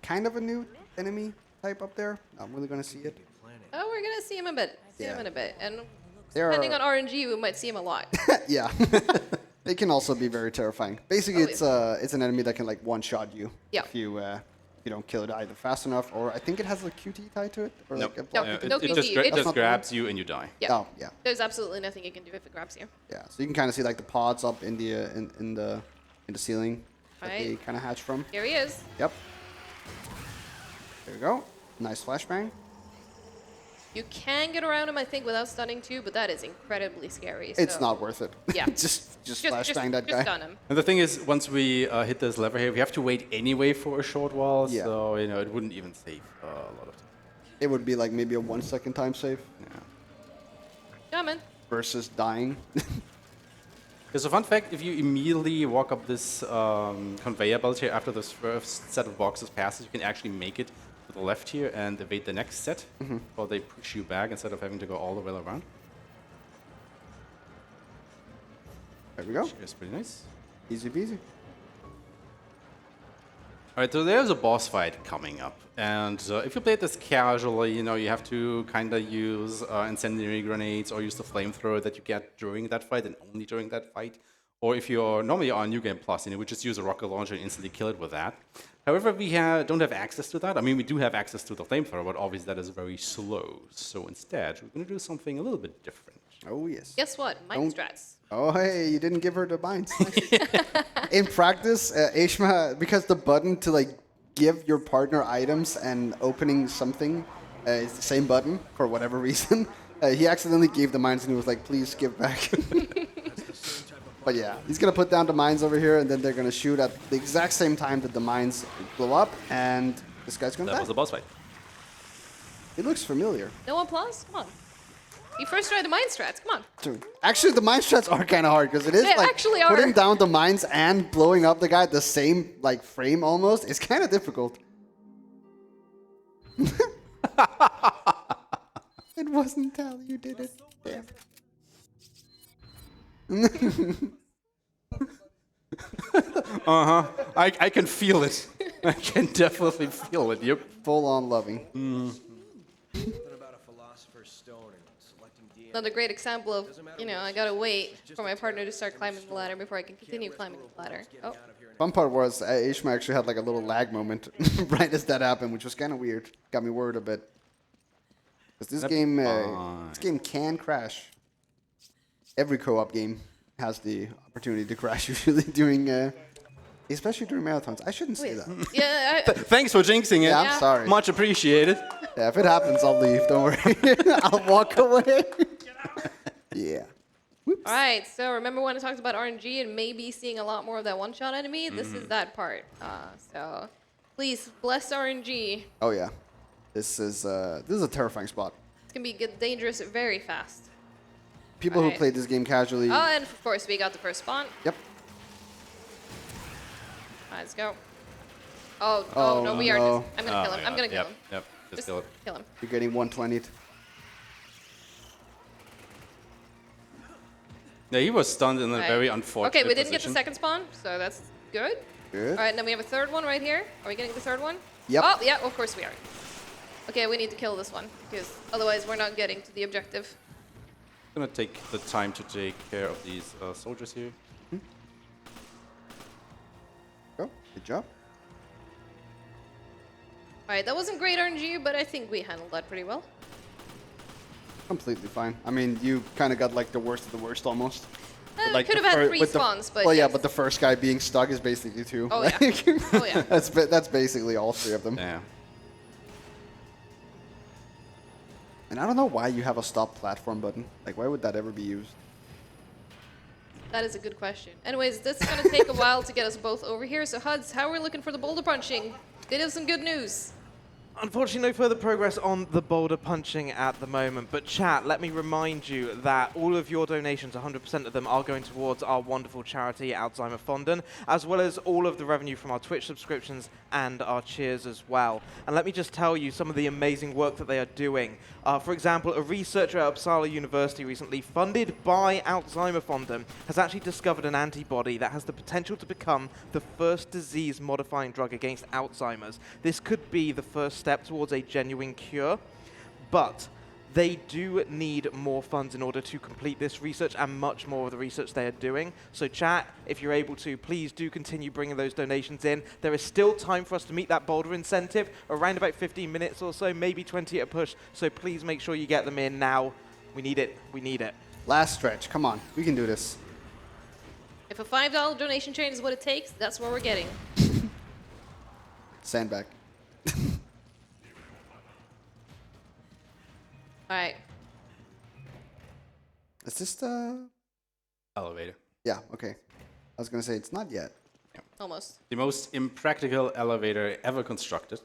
Kind of a new enemy type up there. Not really gonna see it. Oh, we're gonna see him a bit. See him Yeah. in a bit. And There depending are, on RNG, we might see him a lot. yeah. They can also be very terrifying. Basically, Oh, it's an enemy that can like one shot you Yeah. if you don't kill it either fast enough, or I think it has a QT tied to it, or like a Nope. block. No, you can- no it just, QT. gra- It it just- just not the grabs you and you die. Yeah. Oh yeah, There's absolutely nothing you can do if it grabs you. yeah. So you can kind of see like the pods up in the in the ceiling that Right. they kind of hatch from. Here he is. Yep. There you go. Nice flashbang. You can get around him, I think, without stunning too, but that is incredibly scary. It's so- not worth it. Yeah. just flashbang that guy. stun him. And the thing is, once we hit this lever here, we have to wait anyway for a short while, Yeah. so you know it wouldn't even save a lot of time. It would be like maybe a 1 second time save Coming. versus dying. There's a fun fact: if you immediately walk up this conveyor belt here after this first set of boxes passes, you can actually make it to the left here and evade the next set, or they push you back instead of having to go all the way around. There we go. Which is pretty nice. Easy peasy. All right, so there's a boss fight coming up, and if you play this casually, you know you have to kind of use incendiary grenades or use the flamethrower that you get during that fight and only during that fight. Or if you're normally on New Game Plus, you know, we just use a rocket launcher and instantly kill it with that. However, we don't have access to that. I mean, we do have access to the flamethrower, but obviously that is very slow. So instead, we're going to do something a little bit different. Oh yes. Guess what? Mind strats. Oh hey, you didn't give her the binds. In practice, Aishma, because the button to like give your partner items and opening something is the same button for whatever reason, he accidentally gave the mines and he was like, "Please give back." But yeah, he's gonna put down the mines over here, and then they're gonna shoot at the exact same time that the mines blow up, and this guy's gonna That die. was the boss fight. It looks familiar. No applause? Come on. You first tried the mind strats. Come on. Dude, actually, the mine strats are kind of hard because it is They like actually are. putting down the mines and blowing up the guy at the same like frame almost. It's kind of difficult. It wasn't Tali who did it. Damn. I can feel it. I can definitely feel it. Yep. Full on loving. Something about a philosopher's stone and selecting DNA. Another great example of, you know, I gotta wait for my partner to start climbing the ladder before I can continue climbing the ladder. Oh, Fun part was Ishma actually had like a little lag moment right as that happened, which was kind of weird. Got me worried a bit. Because this game can crash. Every co-op game has the opportunity to crash usually during, especially during marathons. I shouldn't say that. yeah. Thanks for jinxing it. Yeah, I'm Yeah. sorry. Much appreciated. Yeah, if it happens, I'll leave. Don't worry. I'll walk away. Yeah. All right. So remember when I talked about RNG and maybe seeing a lot more of that one-shot enemy? This is that part. So please bless RNG. Oh yeah. This is a terrifying spot. It's gonna be get dangerous very fast. People who Alright. played this game casually. Oh, and of course we got the first spawn. Yep. All right, let's go. Oh, Oh, no, we are no. just. I'm gonna kill him. I'm gonna kill Yep, him. yep. Just kill it. Kill him. You're getting 120'd. Yeah, he was stunned in a Right. very unfortunate Okay, we didn't get the position. second spawn, so that's good. Good. All right, and then we have a third one right here. Are we getting the third one? Yep. Oh, yeah, of course we are. Okay, we need to kill this one because otherwise we're not getting to the objective. I'm gonna take the time to take care of these soldiers here. Go. Good job. All right, that wasn't great RNG, but I think we handled that pretty well. Completely fine. I mean, you kind of got like the worst of the worst almost. Like could the have had fir- 3 with the- spawns, but well, yeah, yes. but the first guy being stuck is basically 2. Oh, yeah. Like, Oh, yeah. That's basically all 3 of them. Yeah. And I don't know why you have a stop platform button. Like, why would that ever be used? That is a good question. Anyways, this is gonna take a while to get us both over here. So Huds, how are we looking for the boulder punching? Did have some good news. Unfortunately, no further progress on the boulder punching at the moment. But chat, let me remind you that all of your donations, 100% of them, are going towards our wonderful charity, Alzheimerfonden, as well as all of the revenue from our Twitch subscriptions and our cheers as well. And let me just tell you some of the amazing work that they are doing. For example, a researcher at Uppsala University recently, funded by Alzheimerfonden, has actually discovered an antibody that has the potential to become the first disease-modifying drug against Alzheimer's. This could be the first step towards a genuine cure, but they do need more funds in order to complete this research and much more of the research they are doing. So chat, if you're able to, please do continue bringing those donations in. There is still time for us to meet that boulder incentive, around about 15 minutes or so, maybe 20 at a push. So please make sure you get them in now. We need it. We need it. Last stretch. Come on. We can do this. If a $5 donation chain is what it takes, that's what we're getting. Sandbag. All Alright. Is this the? Elevator. Yeah. Okay. I was gonna say it's not yet. Almost. The most impractical elevator ever constructed.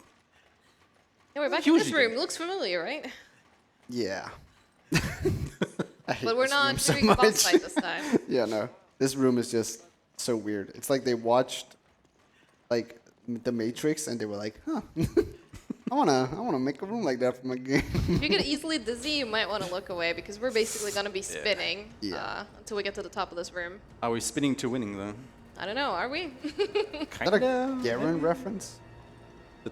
Yeah, we're back in this Usually. room. Looks familiar, right? Yeah. I hate But we're this room not so doing the boss much. fight this time. Yeah, no. This room is just so weird. It's like they watched like The Matrix and they were like, huh. I wanna make a room like that for my game. If you get easily dizzy, you might want to look away because we're basically going to be spinning Yeah. until we get to the top of this room. Are we spinning to winning though? I don't know, are we? Is that a Garen reference? Is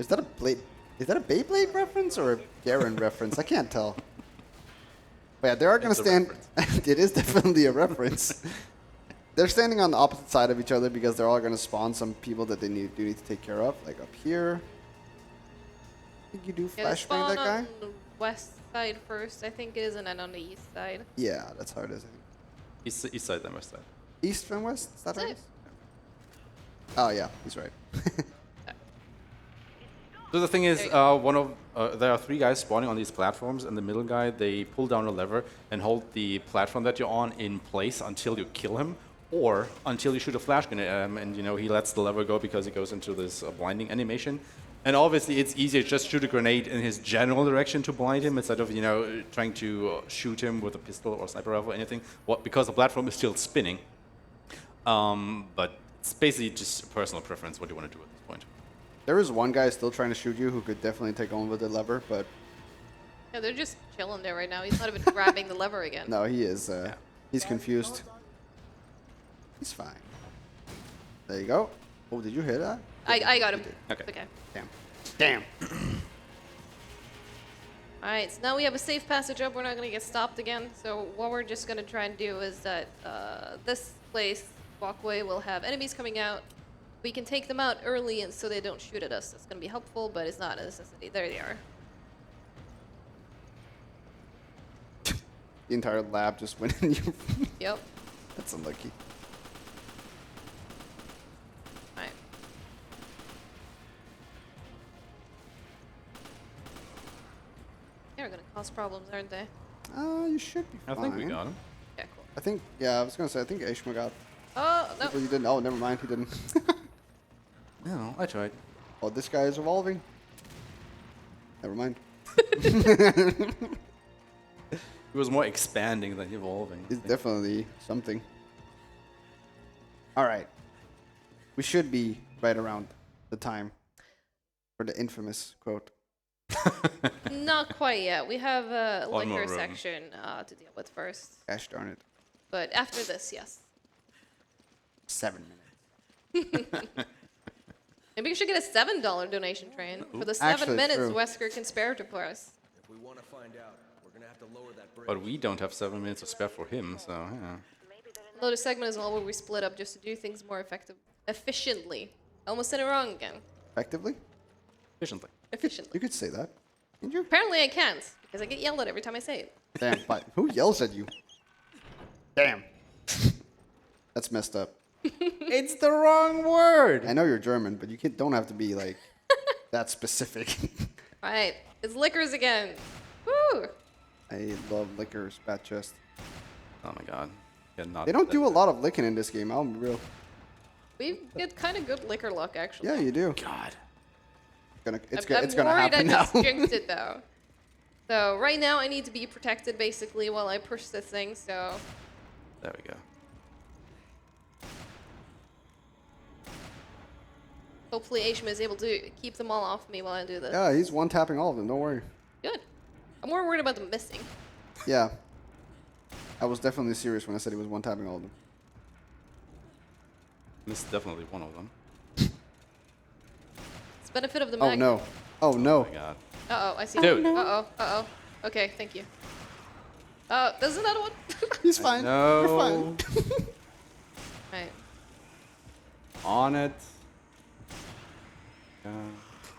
that a blade? Is that a Beyblade reference or a Garen reference? I can't tell. But yeah, they are gonna It's a stand. It is definitely a reference. They're standing on the opposite side of each other because they're all gonna spawn some people that they need to take care of. Like up here. I think you do Yeah, they flashbang spawn that guy. on the west side first, I think it is, and then on the east side. Yeah, that's how it is. I think. East side, then west side. East and west. Is that That's right? it. Oh yeah, he's right. So the thing is, There you there are 3 guys spawning on these platforms, and the middle guy, they pull down a lever and hold the platform that you're on in place until you kill him, or until you shoot a flash grenade at him, and he lets the lever go because he goes into this blinding animation. And obviously, it's easier to just shoot a grenade in his general direction to blind him instead of trying to shoot him with a pistol or sniper rifle or anything. Because the platform is still spinning. But it's basically just personal preference what you want to do at this point. There is one guy still trying to shoot you who could definitely take on with the lever, but Yeah, they're just chilling there right now. He's not even grabbing the lever again. no, he is. He's confused. He's fine. There you go. Oh, did you hear that? I got him. Okay. Okay. Damn. Damn. Alright, so now we have a safe passage up. We're not going to get stopped again. So what we're just going to try and do is that this place, walkway, will have enemies coming out. We can take them out early and so they don't shoot at us. That's going to be helpful, but it's not a necessity. There they are. The entire lab just went in you. Yep. That's unlucky. Alright. They're going to cause problems, aren't they? You should be I fine. think we got him. Yeah, cool. I think, yeah, I was gonna say, I think Aishma got. Oh, no. Well, you didn't. Oh, never mind. He didn't. No, I tried. Oh, this guy is evolving. Never mind. It was more expanding than evolving. It's definitely something. All right. We should be right around the time for the infamous quote. Not quite yet. We have a One more liquor room. section to deal with first. Gosh darn it. But after this, yes. 7 minutes. Maybe you should get a $7 donation train for the 7 Actually, minutes true. Wesker can spare to us. If we want to find out, we're going to have to lower that bridge. But we don't have 7 minutes to spare for him, so yeah. Although the segment is all where we split up just to do things more efficiently. I almost said it wrong again. Effectively? Efficiently. Efficiently. You could say that. Didn't you? Apparently I can't, because I get yelled at every time I say it. Damn. But who yells at you? Damn. That's messed up. It's the wrong word! I know you're German, but you don't have to be like that specific. Alright, it's liquors again. Woo! I love liquors, bat chest. Oh my god. Yeah, not They don't that do a bad. lot of licking in this game, I'll be real. We get kind of good liquor luck, actually. Yeah, you do. God. It's I'm gonna worried happen I now. just jinxed it, though. So right now I need to be protected, basically, while I push this thing, so... There we go. Hopefully Aishma is able to keep them all off me while I do this. Yeah, he's one tapping all of them, don't worry. Good. I'm more worried about them missing. Yeah. I was definitely serious when I said he was one tapping all of them. This is definitely one of them. It's benefit of the Oh mag. no. Oh no. Oh my god. Uh-oh, I see. Dude. Uh-oh, uh-oh. Okay, thank you. There's another one. He's fine. No. You're fine. Right. On it.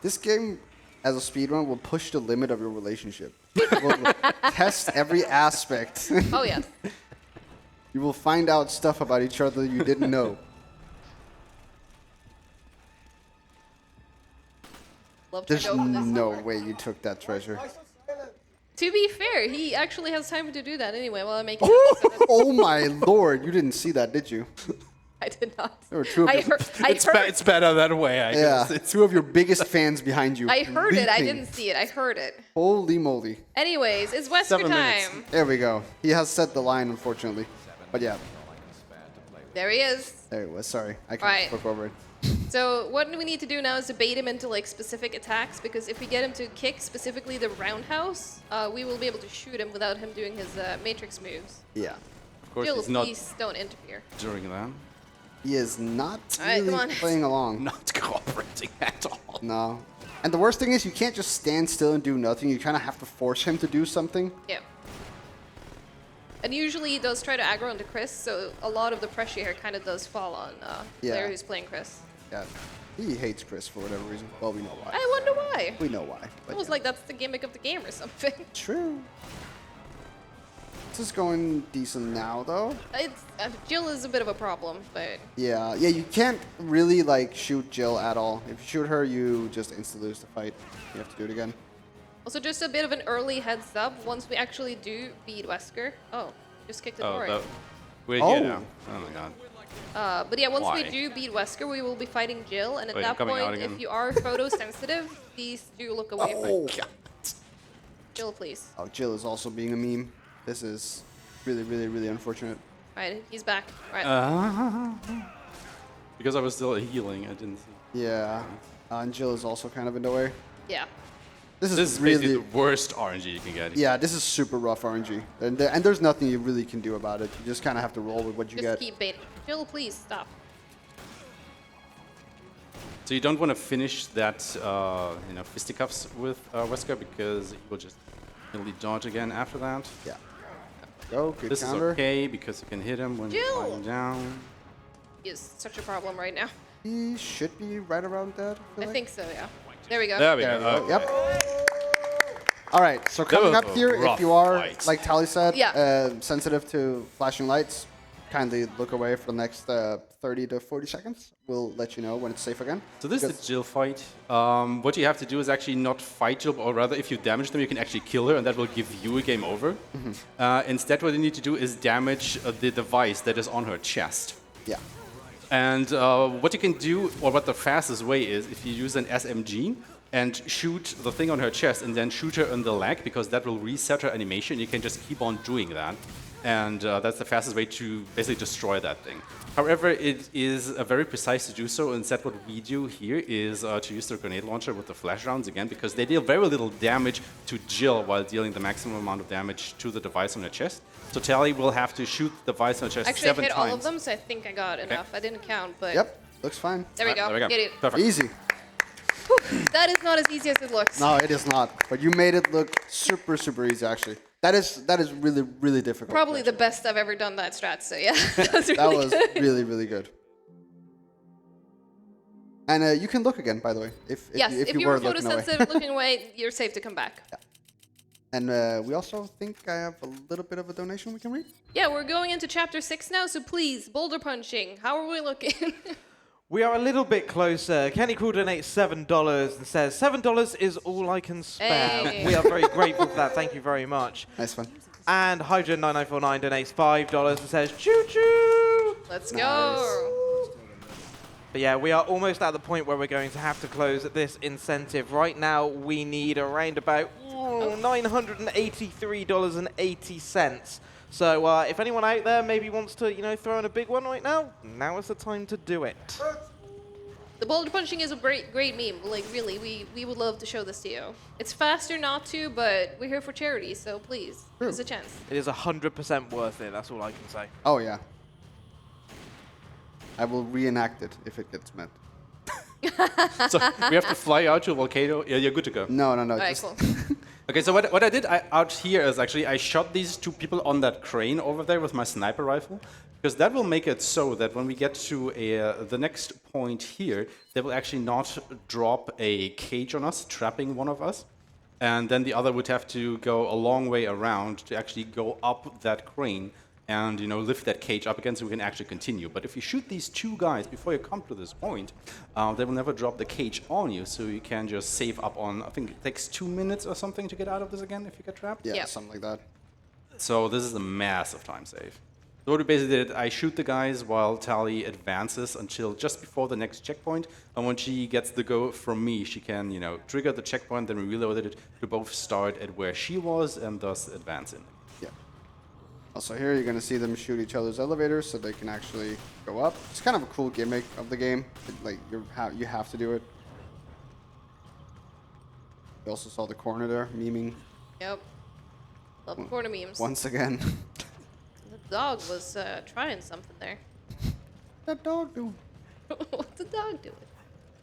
This game, as a speedrun, will push the limit of your relationship. It will test every aspect. Oh, yes. You will find out stuff about each other you didn't know. Love to There's open this no door. way you took that treasure. To be fair, he actually has time to do that anyway while I'm making that. So that's- Oh my lord, you didn't see that, did you? I did not. There were two of I you. heard, I heard, It's better that way, I Yeah, guess. it's two of your biggest fans behind you. I heard it. I leaping. didn't see it. I heard it. Holy moly. Anyways, it's Wesker 7 minutes. time. There we go. He has set the line, unfortunately. But yeah, There he is. there he was. Sorry, I can't Right. look over it. So what we need to do now is to bait him into like specific attacks, because if we get him to kick specifically the roundhouse, we will be able to shoot him without him doing his matrix moves. Yeah. Of course, Jill, he's not please don't interfere. doing that. He is not All right, really come on. playing along. Not cooperating at all. No. And the worst thing is you can't just stand still and do nothing. You kind of have to force him to do something. Yeah. And usually he does try to aggro onto Chris, so a lot of the pressure here kind of does fall on Yeah. player who's playing Chris. Yeah. He hates Chris for whatever reason. Well, we know why. I wonder why. We know why. It But was yeah. like that's the gimmick of the game or something. True. This is going decent now, though. It's Jill is a bit of a problem, but Yeah. Yeah, you can't really, like, shoot Jill at all. If you shoot her, you just instantly lose the fight. You have to do it again. also just a bit of an early heads up. Once we actually do beat Wesker, just kick the door in. We're Oh. here now. Oh my god. But yeah, once we Why? do beat Wesker, we will be fighting Jill, and at Wait, I'm that coming out point, again. if you are photosensitive, please do look away from Oh. Jill, please. Oh, Jill is also being a meme. This is really, really, really unfortunate. Right, he's back. Right. Because I was still healing, I didn't see. Yeah. And Jill is also kind of in the way. Yeah. This This is really... basically the worst RNG you can get. Yeah, this is super rough RNG. And there's nothing you really can do about it. You just kind of have to roll with what you Just get. keep baiting. Jill, please stop. So you don't want to finish that, fisticuffs with Wesker because he will just nearly dodge again after that. Yeah. Go, good This counter. is okay because you can hit him when he's Jill! lying down. He is such a problem right now. He should be right around that. I think so, yeah. There we go. There we There we go. go. Yep. All right, so coming was up a here, if rough you are, fight. like Tali said, Yeah. sensitive to flashing lights, kindly look away for the next 30 to 40 seconds. We'll let you know when it's safe again. So this is Because- the Jill fight. What you have to do is actually not fight Jill, or rather, if you damage them, you can actually kill her, and that will give you a game over. Instead, what you need to do is damage the device that is on her chest. Yeah. And what you can do, or what the fastest way is, if you use an SMG and shoot the thing on her chest and then shoot her in the leg, because that will reset her animation. You can just keep on doing that. And that's the fastest way to basically destroy that thing. However, it is very precise to do so. Instead, what we do here is to use the grenade launcher with the flash rounds again, because they deal very little damage to Jill while dealing the maximum amount of damage to the device on her chest. So Tali will have to shoot the device on her chest Actually, I 7 hit times. all of them, so I think I got enough. I didn't count, but Yep, looks fine. there we go. There we go. Get it. Perfect. Easy. That is not as easy as it looks. No, it is not. But you made it look super, super easy, actually. That is really, really difficult. Probably the actually. best I've ever done that strat, so yeah. That was really That was good. really, really good. And you can look again, by the way, if Yes, if if you you were were looking away. photosensitive looking away, you're safe to come back. And we also think I have a little bit of a donation we can read. Yeah, we're going into chapter 6 now, so please, boulder punching. How are we looking? We are a little bit closer. Kenny Cool donates $7 and says, $7 is all I can spare. Hey. We are very grateful for that. Thank you very much. Nice one. And Hydra9949 donates $5 and says, choo choo. Let's go. But yeah, we are almost at the point where we're going to have to close this incentive. Right now, we need around about $983.80. So if anyone out there maybe wants to, throw in a big one right now is the time to do it. The boulder punching is a great meme. Like, really, we would love to show this to you. It's faster not to, but we're here for charity, so please, give us a chance. It is 100% worth it. That's all I can say. Oh, yeah. I will reenact it if it gets met. So we have to fly out to a volcano. Yeah, you're good to go. No. All right, Just, cool. Okay, so what I did out here is actually I shot these two people on that crane over there with my sniper rifle, because that will make it so that when we get to the next point here, they will actually not drop a cage on us, trapping one of us, and then the other would have to go a long way around to actually go up that crane and lift that cage up again so we can actually continue. But if you shoot these two guys before you come to this point, they will never drop the cage on you, so you can just save up on, I think it takes 2 minutes or something to get out of this again if you get trapped. Yeah, Yep. something like that. So this is a massive time save. So what we basically did, I shoot the guys while Tali advances until just before the next checkpoint, and when she gets the go from me, she can, trigger the checkpoint, then we reloaded it to both start at where she was and thus advance in. Yeah. Also here you're gonna see them shoot each other's elevators so they can actually go up. It's kind of a cool gimmick of the game. Like you have to do it. You also saw the corner there memeing Yep. Love corner memes. once again. The dog was trying something there. That dog do. What's the dog doing?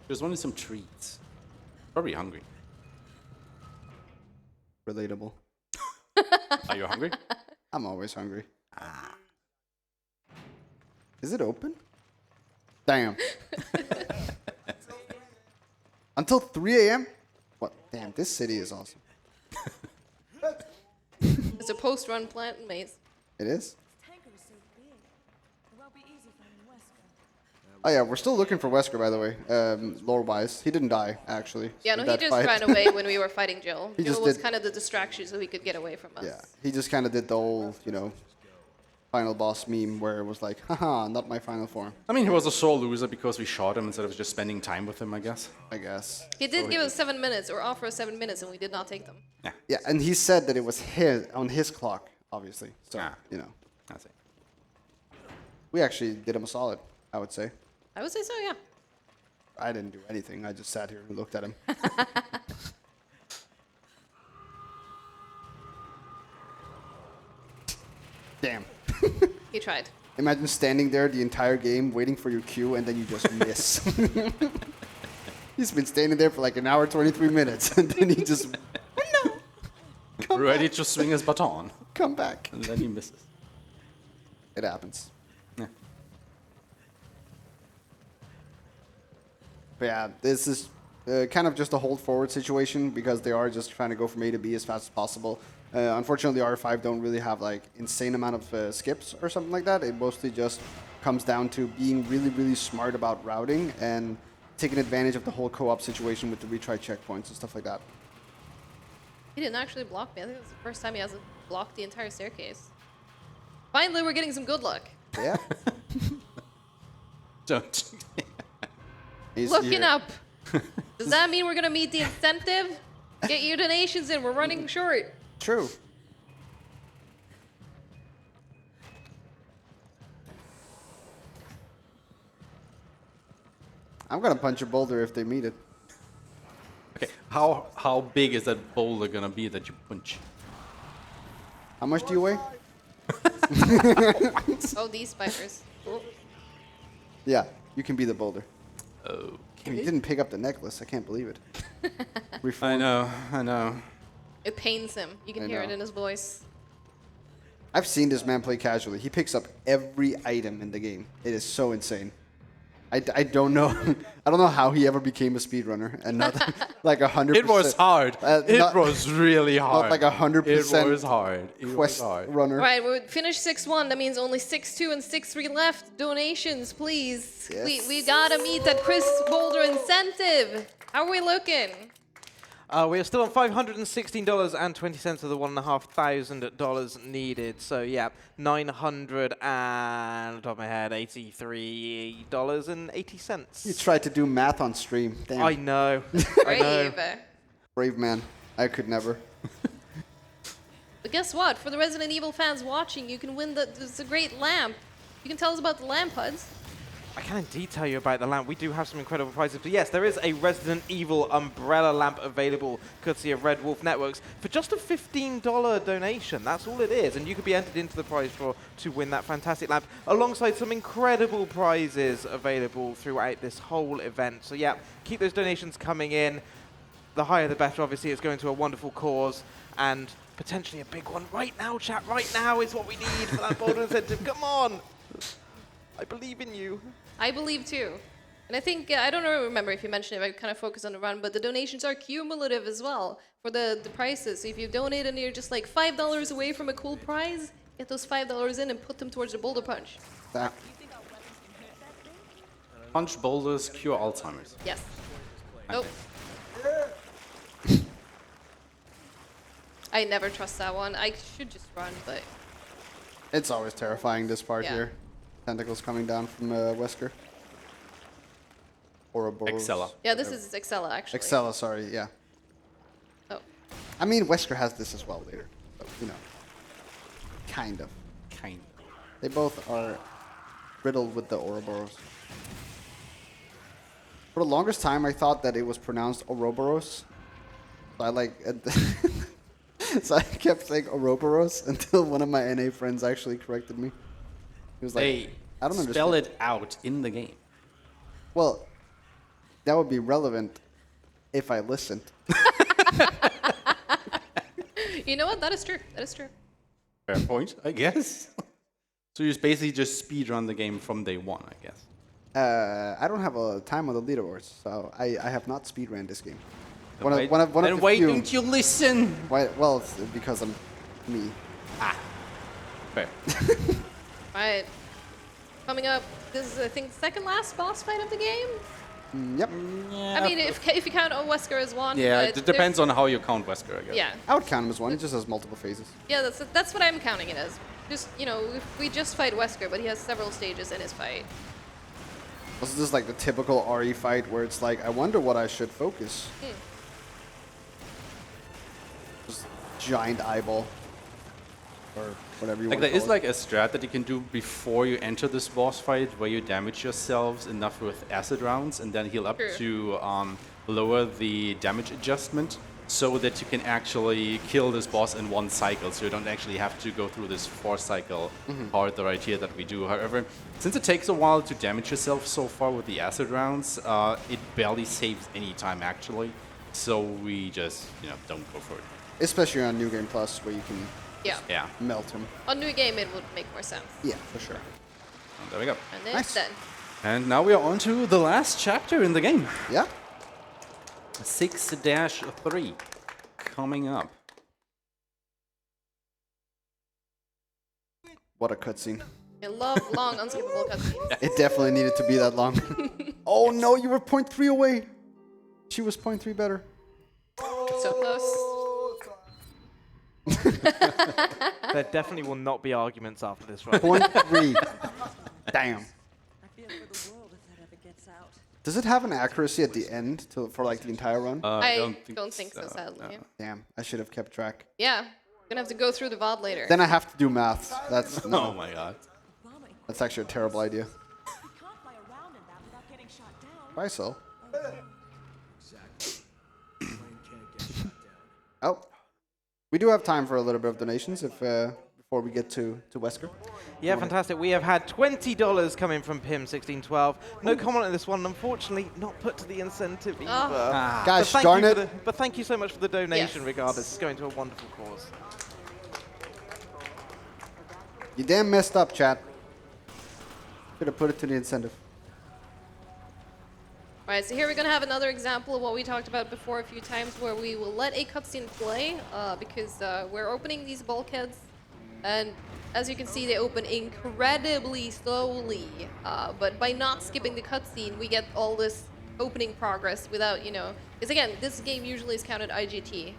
Just wanted some treats. Probably hungry. Relatable. Are you hungry? I'm always hungry. Is it open? Damn. Until 3 a.m.? What? Damn, this city is awesome. It's a post-run plant maze. It is? Tanker is so big. It won't be easy finding Wesker. Oh yeah, we're still looking for Wesker, by the way, lore-wise. He didn't die, actually. Yeah, in no, he that just fight. ran away when we were fighting Jill. He Jill just was did- kind of the distraction so he could get away from us. Yeah, he just kind of did the whole, final boss meme where it was like, haha, not my final form, I mean, he was a sore loser because we shot him instead of just spending time with him, I guess. I guess. He did give us 7 minutes, or offer us 7 minutes, and we did not take them. Yeah, and he said that it was on his clock, obviously. So, Ah. That's it. we actually did him a solid, I would say. I would say so, yeah. I didn't do anything. I just sat here and looked at him. Damn. He tried. Imagine standing there the entire game waiting for your cue and then you just miss. He's been standing there for like an hour, 23 minutes, and then he just, Ready to swing his baton, come back. and then he misses. It happens. Yeah. But yeah, this is kind of just a hold forward situation because they are just trying to go from A to B as fast as possible. Unfortunately, R5 don't really have like insane amount of skips or something like that. It mostly just comes down to being really, really smart about routing and taking advantage of the whole co-op situation with the retry checkpoints and stuff like that. He didn't actually block me. I think it was the first time he hasn't blocked the entire staircase. Finally, we're getting some good luck. Yeah. Don't. He's Looking here. up. Does that mean we're going to meet the incentive? Get your donations in. We're running short. True. I'm gonna punch a boulder if they meet it. Okay, how big is that boulder gonna be that you punch? How much do you weigh? Oh, these spiders. Cool. Yeah, you can be the boulder. Okay. He didn't pick up the necklace. I can't believe it. I Reformed. know. It pains him. You can I hear it know. in his voice. I've seen this man play casually. He picks up every item in the game. It is so insane. I don't know. I don't know how he ever became a speedrunner and not like 100%. It was hard. It not- was really hard. like 100% It was hard. It was Quest hard. runner. Right, we finished 6-1. That means only 6-2 and 6-3 left. Donations, please. Yes. We gotta meet that Chris Boulder incentive. How are we looking? We are still on $516.20 of the $1,500 needed. So yeah, $900 and top of my head, $83.80. You tried to do math on stream. Damn. I know. I know. Brave. Brave man. I could never. But guess what? For the Resident Evil fans watching, you can win there's a great lamp. You can tell us about the lamp, Huds. I can indeed tell you about the lamp. We do have some incredible prizes. But yes, there is a Resident Evil umbrella lamp available, courtesy of Red Wolf Networks, for just a $15 donation. That's all it is. And you could be entered into the prize draw to win that fantastic lamp, alongside some incredible prizes available throughout this whole event. So yeah, keep those donations coming in. The higher the better, obviously. It's going to a wonderful cause. And potentially a big one right now, chat. Right now is what we need for that Boulder incentive. Come on. I believe in you. I believe too. And I think, I don't remember if you mentioned it, I kind of focus on the run, but the donations are cumulative as well for the prices. So if you donate and you're just like $5 away from a cool prize, Get those $5 in and put them towards the boulder punch. That. Punch boulders, cure Alzheimer's. Yes. Nope. I never trust that one. I should just run, but It's always terrifying, this part Yeah. here. Tentacles coming down from Wesker. Ouroboros. Excella. yeah, this is Excella actually. Excella, sorry, yeah. Oh. I mean, Wesker has this as well later. So, you know. Kind of. Kind. They both are riddled with the Ouroboros. For the longest time, I thought that it was pronounced Ouroboros. So I like... so I kept saying Ouroboros until one of my NA friends actually corrected me. He was like, They I don't spell understand. it out in the game. Well, that would be relevant if I listened. You know what? That is true. That is true. Fair point, I guess. So you basically just speedrun the game from day one, I guess. I don't have a time on the leaderboards, so I have not speedran this game. One Then of, one of, one of then the why few- don't you listen? Why, well, it's because I'm me. Fair. Right. Coming up, this is I think the second last boss fight of the game. Yep. I mean, if you count Wesker as one. Yeah, but it depends on how you count Wesker, I guess. Yeah, I would count him as one. It just has multiple phases. yeah, that's what I'm counting it as. Just if we just fight Wesker, but he has several stages in his fight. This is like the typical RE fight where it's like, I wonder what I should focus. Just giant eyeball. Or whatever you Like want there to is call it. like a strat that you can do before you enter this boss fight where you damage yourselves enough with acid rounds and then heal up True. to lower the damage adjustment so that you can actually kill this boss in one cycle, so you don't actually have to go through this 4-cycle part right here that we do. However, since it takes a while to damage yourself so far with the acid rounds, it barely saves any time actually, so we just don't go for it. Especially on New Game Plus where you can Yeah. Yeah, melt him. On new game, it would make more sense. Yeah, for sure. and there we go. And then Nice. done. And now we are on to the last chapter in the game. Yeah? 6-3 coming up. What a cutscene. I love long, unskippable cutscenes. It definitely needed to be that long. Oh no, you were 0.3 away. She was 0.3 better. So close. There definitely will not be arguments after this round. 0.3. Damn. I fear for the world if that ever gets out. Does it have an accuracy at the end for like the entire run? I don't think so, sadly. no. Damn, I should have kept track. Yeah, gonna have to go through the VOD later. Then I have to do maths. That's Oh no. my god. Bombing. That's actually a terrible idea. We can't fly around in that without getting shot down. Why so? Exactly. Plane can't get shot down. Oh, we do have time for a little bit of donations if before we get to Wesker. Yeah, fantastic. We have had $20 coming from Pim1612. No comment on this one. Unfortunately, not put to the incentive either. Ah. Gosh But darn it! but thank you so much for the donation Yes. regardless. It's going to a wonderful cause. You damn messed up, chat. Should have put it to the incentive. Alright, so here we're gonna have another example of what we talked about before a few times, where we will let a cutscene play because we're opening these bulkheads, and as you can see, they open incredibly slowly. But by not skipping the cutscene, we get all this opening progress without, because again, this game usually is counted IGT,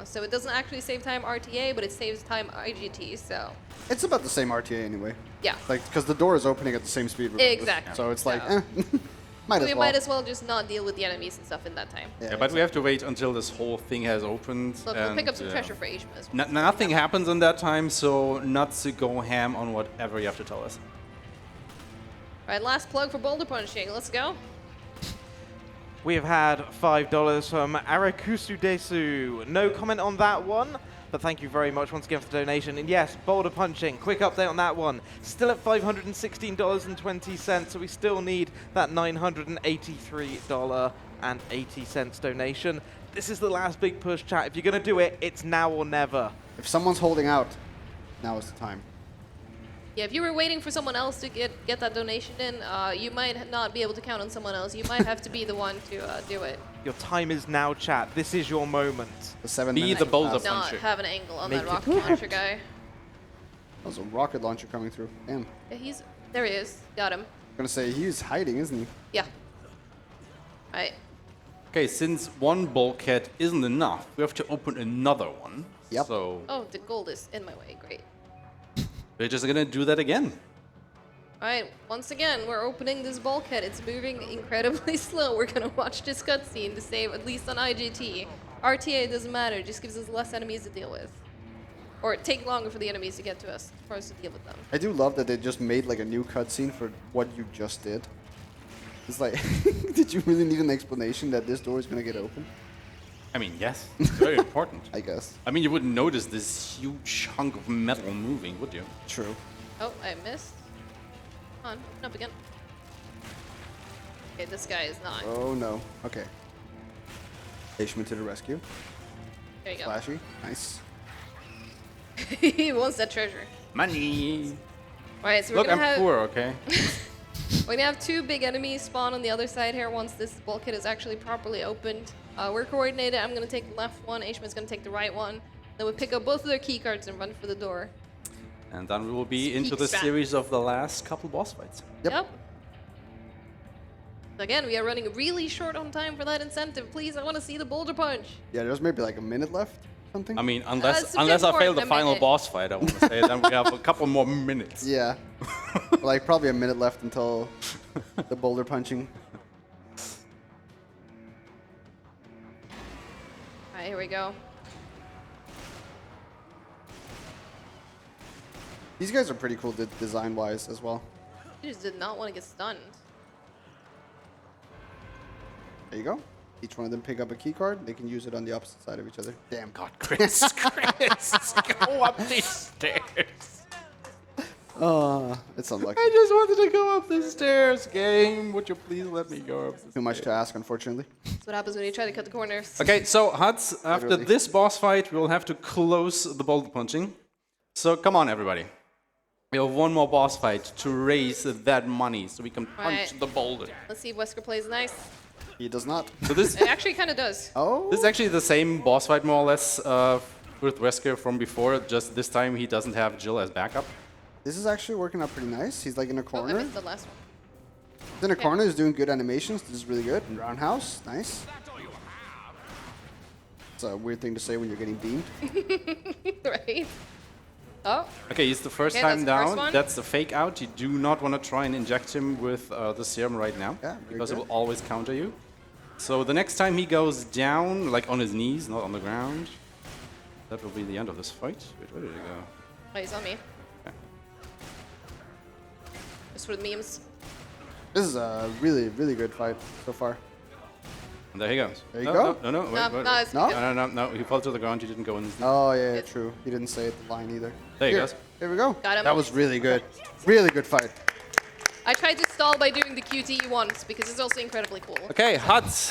so it doesn't actually save time RTA, but it saves time IGT. So It's about the same RTA anyway. yeah, Like, because the door is opening at the same speed. regardless. Exactly. So it's like, So- might we as well. might as well just not deal with the enemies and stuff in that time. Yeah, but we have to wait until this whole thing has opened. So we'll pick and, up some treasure for Asian as well. Nothing happens in that time, so not to go ham on whatever you have to tell us. Alright, last plug for boulder punching. Let's go. We have had $5 from Arakusudesu. No comment on that one, but thank you very much once again for the donation. And yes, boulder punching. Quick update on that one. Still at $516.20, so we still need that $983.80 donation. This is the last big push, chat. If you're going to do it, it's now or never. If someone's holding out, now is the time. Yeah, if you were waiting for someone else to get that donation in, you might not be able to count on someone else. You might have to be the one to do it. Your time is now, chat. This is your moment. The 7 Be minutes the have boulder passed. Not puncher. have an angle on Make that it rocket launcher guy. There's a rocket launcher coming through. Damn. Yeah, there he is. Got him. Gonna say he's hiding, isn't he? Yeah. Right. Okay, since one bulkhead isn't enough, we have to open another one. Yep. So Oh, the gold is in my way. Great. we're just gonna do that again. Alright, once again, we're opening this bulkhead. It's moving incredibly slow. We're gonna watch this cutscene to save, at least on IGT. RTA doesn't matter, it just gives us less enemies to deal with. Or take longer for the enemies to get to us, for us to deal with them. I do love that they just made like a new cutscene for what you just did. It's like, did you really need an explanation that this door is gonna get open? I mean, yes, it's very important. I guess. I mean, you wouldn't notice this huge hunk of metal moving, would you? True. Oh, I missed. Come on, open up again. Okay, this guy is not. Oh no. Okay. Ishman to the rescue. There you go. Flashy. Nice. He wants that treasure. Money. Alright, so we're Look, gonna I'm have poor, okay? we're gonna have 2 big enemies spawn on the other side here once this bulkhead is actually properly opened. We're coordinated. I'm gonna take the left one. Ishman's gonna take the right one. Then we pick up both of their key cards and run for the door. And then we will be into the Speedrun. series of the last couple boss fights. Yep. Again, we are running really short on time for that incentive. Please, I want to see the boulder punch. Yeah, there's maybe like a minute left. Something. I mean, it's unless a bit unless I more fail than the a final minute. boss fight, I want to say, then we have a couple more minutes. Yeah. Like probably a minute left until the boulder punching. Alright, here we go. These guys are pretty cool design-wise as well. You just did not want to get stunned. There you go. Each one of them pick up a key card. They can use it on the opposite side of each other. Damn. God, Chris, go up these stairs. It's unlucky. I just wanted to go up the stairs, game. Would you please let me go up the Too much to ask, unfortunately. That's what happens when you try to cut the corners. Okay, so Huts, after Literally. this boss fight, we will have to close the boulder punching. So come on, everybody. We have one more boss fight to raise that money so we can punch Right. the boulder. Let's see if Wesker plays nice. He does not. So this It actually kind of does. Oh. this is actually the same boss fight, more or less, with Wesker from before. Just this time he doesn't have Jill as backup. This is actually working out pretty nice. He's like in a Oh, I corner. missed the last one. He's in a corner. He's doing good animations. This is really good. And roundhouse. Nice. It's a weird thing to say when you're getting beamed. Right? Oh, Okay, he's the first Okay, time that's the first down. one. That's the fake out. You do not want to try and inject him with the serum right now, Yeah, very because it good. will always counter you. So the next time he goes down, like on his knees, not on the ground, that will be the end of this fight. Wait, where did he go? oh, he's on me. Okay. Just for the memes. This is a really, really good fight so far. And there he goes. There you no, go. No, no, no, wait, wait, no, wait. it's No? good. No, he fell to the ground. He didn't go in his knee. Oh, yeah, Good. true. He didn't say the line either. There he Here. goes. Here we go. Got him. That was really good. Really good fight. I tried to stall by doing the QTE once because it's also incredibly cool. Okay, Huts.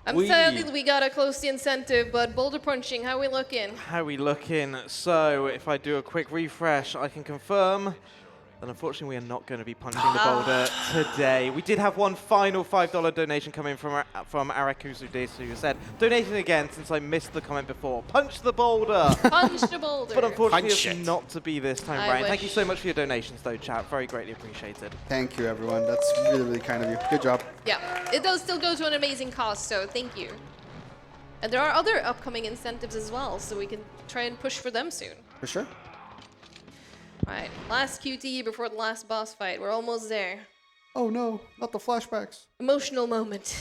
I'm We- sad that we gotta close the incentive, but boulder punching, how we looking? How we looking? So, if I do a quick refresh, I can confirm that unfortunately we are not going to be punching the boulder today. We did have one final $5 donation come in from Arakuzu Desu, who said, donating again since I missed the comment before. Punch the boulder! Punch the boulder. But unfortunately, Punch it's it. not to be this time, I Brian. Thank you wish. so much for your donations, though, chat. Very greatly appreciated. Thank you, everyone. That's really, really kind of you. Good job. Yeah, it does still go to an amazing cause, so thank you. And there are other upcoming incentives as well, so we can try and push for them soon. For sure. Alright, last QTE before the last boss fight. We're almost there. Oh, no. Not the flashbacks. Emotional moment.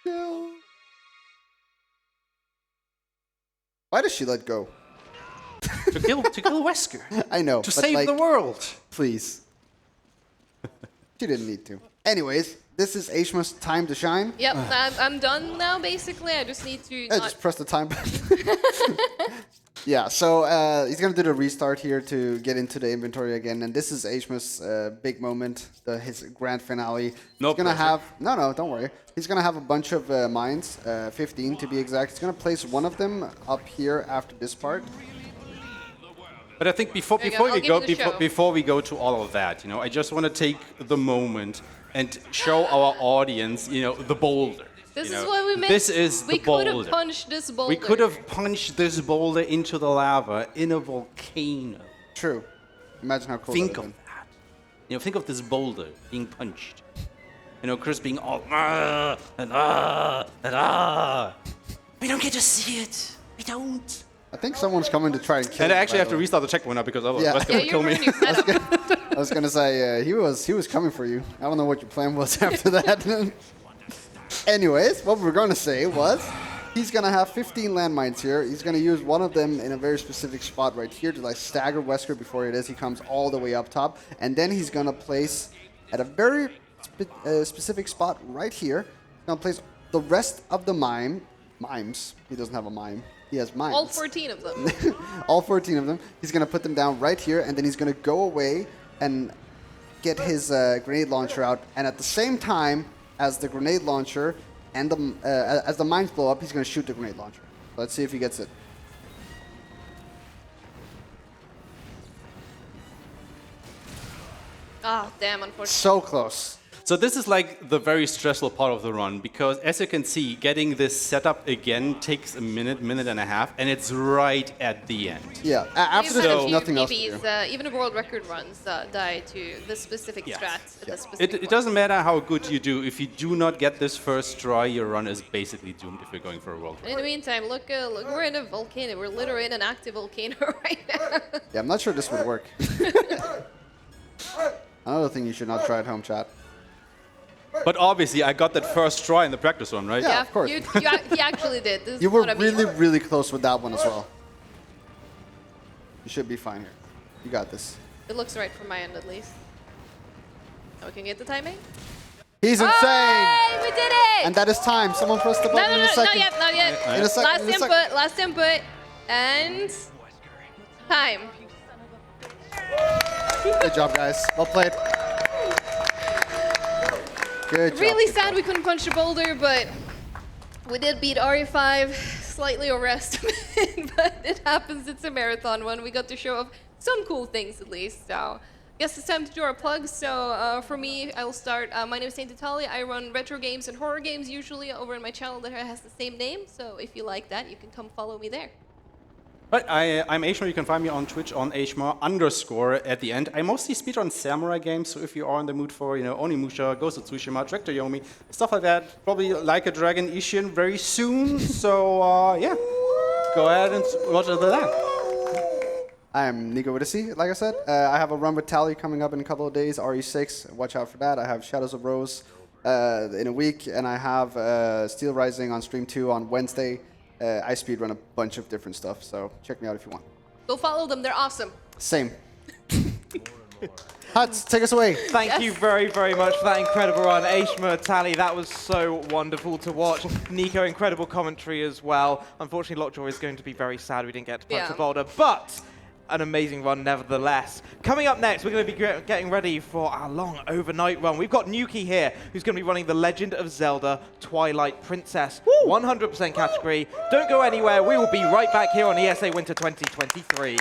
No. Why does she let go? to kill Wesker. I know. To but save like, the world. Please. She didn't need to. Anyways, this is Aishma's time to shine. Yep, I'm done now, basically. I just need to Yeah, not... just press the time button. Yeah, so he's going to do the restart here to get into the inventory again. And this is Aishma's big moment, his grand finale. No He's going to pressure. have... No, don't worry. He's going to have a bunch of mines, 15 to be exact. He's going to place one of them up here after this part. But I think before There you go. I'll give you the show. before we go to all of that, I just want to take the moment and show our audience, the boulder. This is what we meant. This is We the could boulder. have punched this boulder. We could have punched this boulder into the lava in a volcano. True. Imagine how cool Think that of would that. You know, think of this boulder being punched. You know, Chris being all and We don't get to see it. We don't. I think someone's coming to try and kill And I you, actually by have the to way. restart the checkpoint now because otherwise Yeah. that's Yeah, gonna you kill me. ruined your setup. I was gonna say he was coming for you. I don't know what your plan was after that. Anyways, what we were gonna say was he's gonna have 15 landmines here. He's gonna use one of them in a very specific spot right here to like stagger Wesker before it is. He comes all the way up top, and then he's gonna place at a very specific spot right here. He's gonna place the rest of the mimes. He doesn't have a mime. He has mimes. All 14 of them. All 14 of them. He's going to put them down right here, and then he's going to go away and get his grenade launcher out. And at the same time as the grenade launcher and as the mines blow up, he's going to shoot the grenade launcher. Let's see if he gets it. Ah, damn, unfortunately. So close. So this is like the very stressful part of the run because as you can see, getting this setup again takes a minute and a half, and it's right at the end. Yeah, after We've this, had a there's few nothing else to do. PBs, even the world record runs die to the specific Yeah. strats. Yeah. The specific It doesn't matter how good you do. If you do not get this first try, your run is basically doomed if you're going for a world And in the meantime, look, we're in a volcano. We're literally in an active volcano right now. Yeah, I'm not sure this would work. Another thing you should not try at home, chat. But obviously, I got that first try in the practice run, right? Yeah, of course. You actually did. This You is were what I mean. really, really close with that one as well. You should be fine here. You got this. It looks right from my end, at least. Now we can get the timing. He's insane! Hey, we did it! And that is time. Someone press the no, button no, in a no, second. not yet. In a second. Last in a second. input, last input, and time. Good job, guys. Well played. Good job. Really good sad job. we couldn't punch the boulder, but we did beat RE5, slightly overestimated, but it happens. It's a marathon one. We got to show off some cool things at least. So I guess it's time to do our plugs. So for me, I'll start. My name is TaintedTali. I run retro games and horror games usually over in my channel that has the same name. So if you like that, you can come follow me there. Right, I'm Ashmar. You can find me on Twitch on Ashmar_ at the end. I mostly speedrun samurai games, so if you are in the mood for, Onimusha, Ghost of Tsushima, Trek to Yomi, stuff like that, probably Like a Dragon Ishin very soon. So, yeah, go ahead and watch it that. I am Nico Widdesy, like I said. I have a run with Tali coming up in a couple of days, RE6. Watch out for that. I have Shadows of Rose in a week, and I have Steel Rising on Stream 2 on Wednesday. I speedrun a bunch of different stuff, so check me out if you want. Go follow them. They're awesome. Same. Huts, take us away. Thank you very, very much for that incredible run. Ashmar, Tali, that was so wonderful to watch. Nico, incredible commentary as well. Unfortunately, Lockjaw is going to be very sad we didn't get to punch the boulder, but an amazing run nevertheless. Coming up next, we're going to be getting ready for our long overnight run. We've got Nuki here, who's going to be running The Legend of Zelda Twilight Princess. 100% category. Don't go anywhere. We will be right back here on ESA Winter 2023.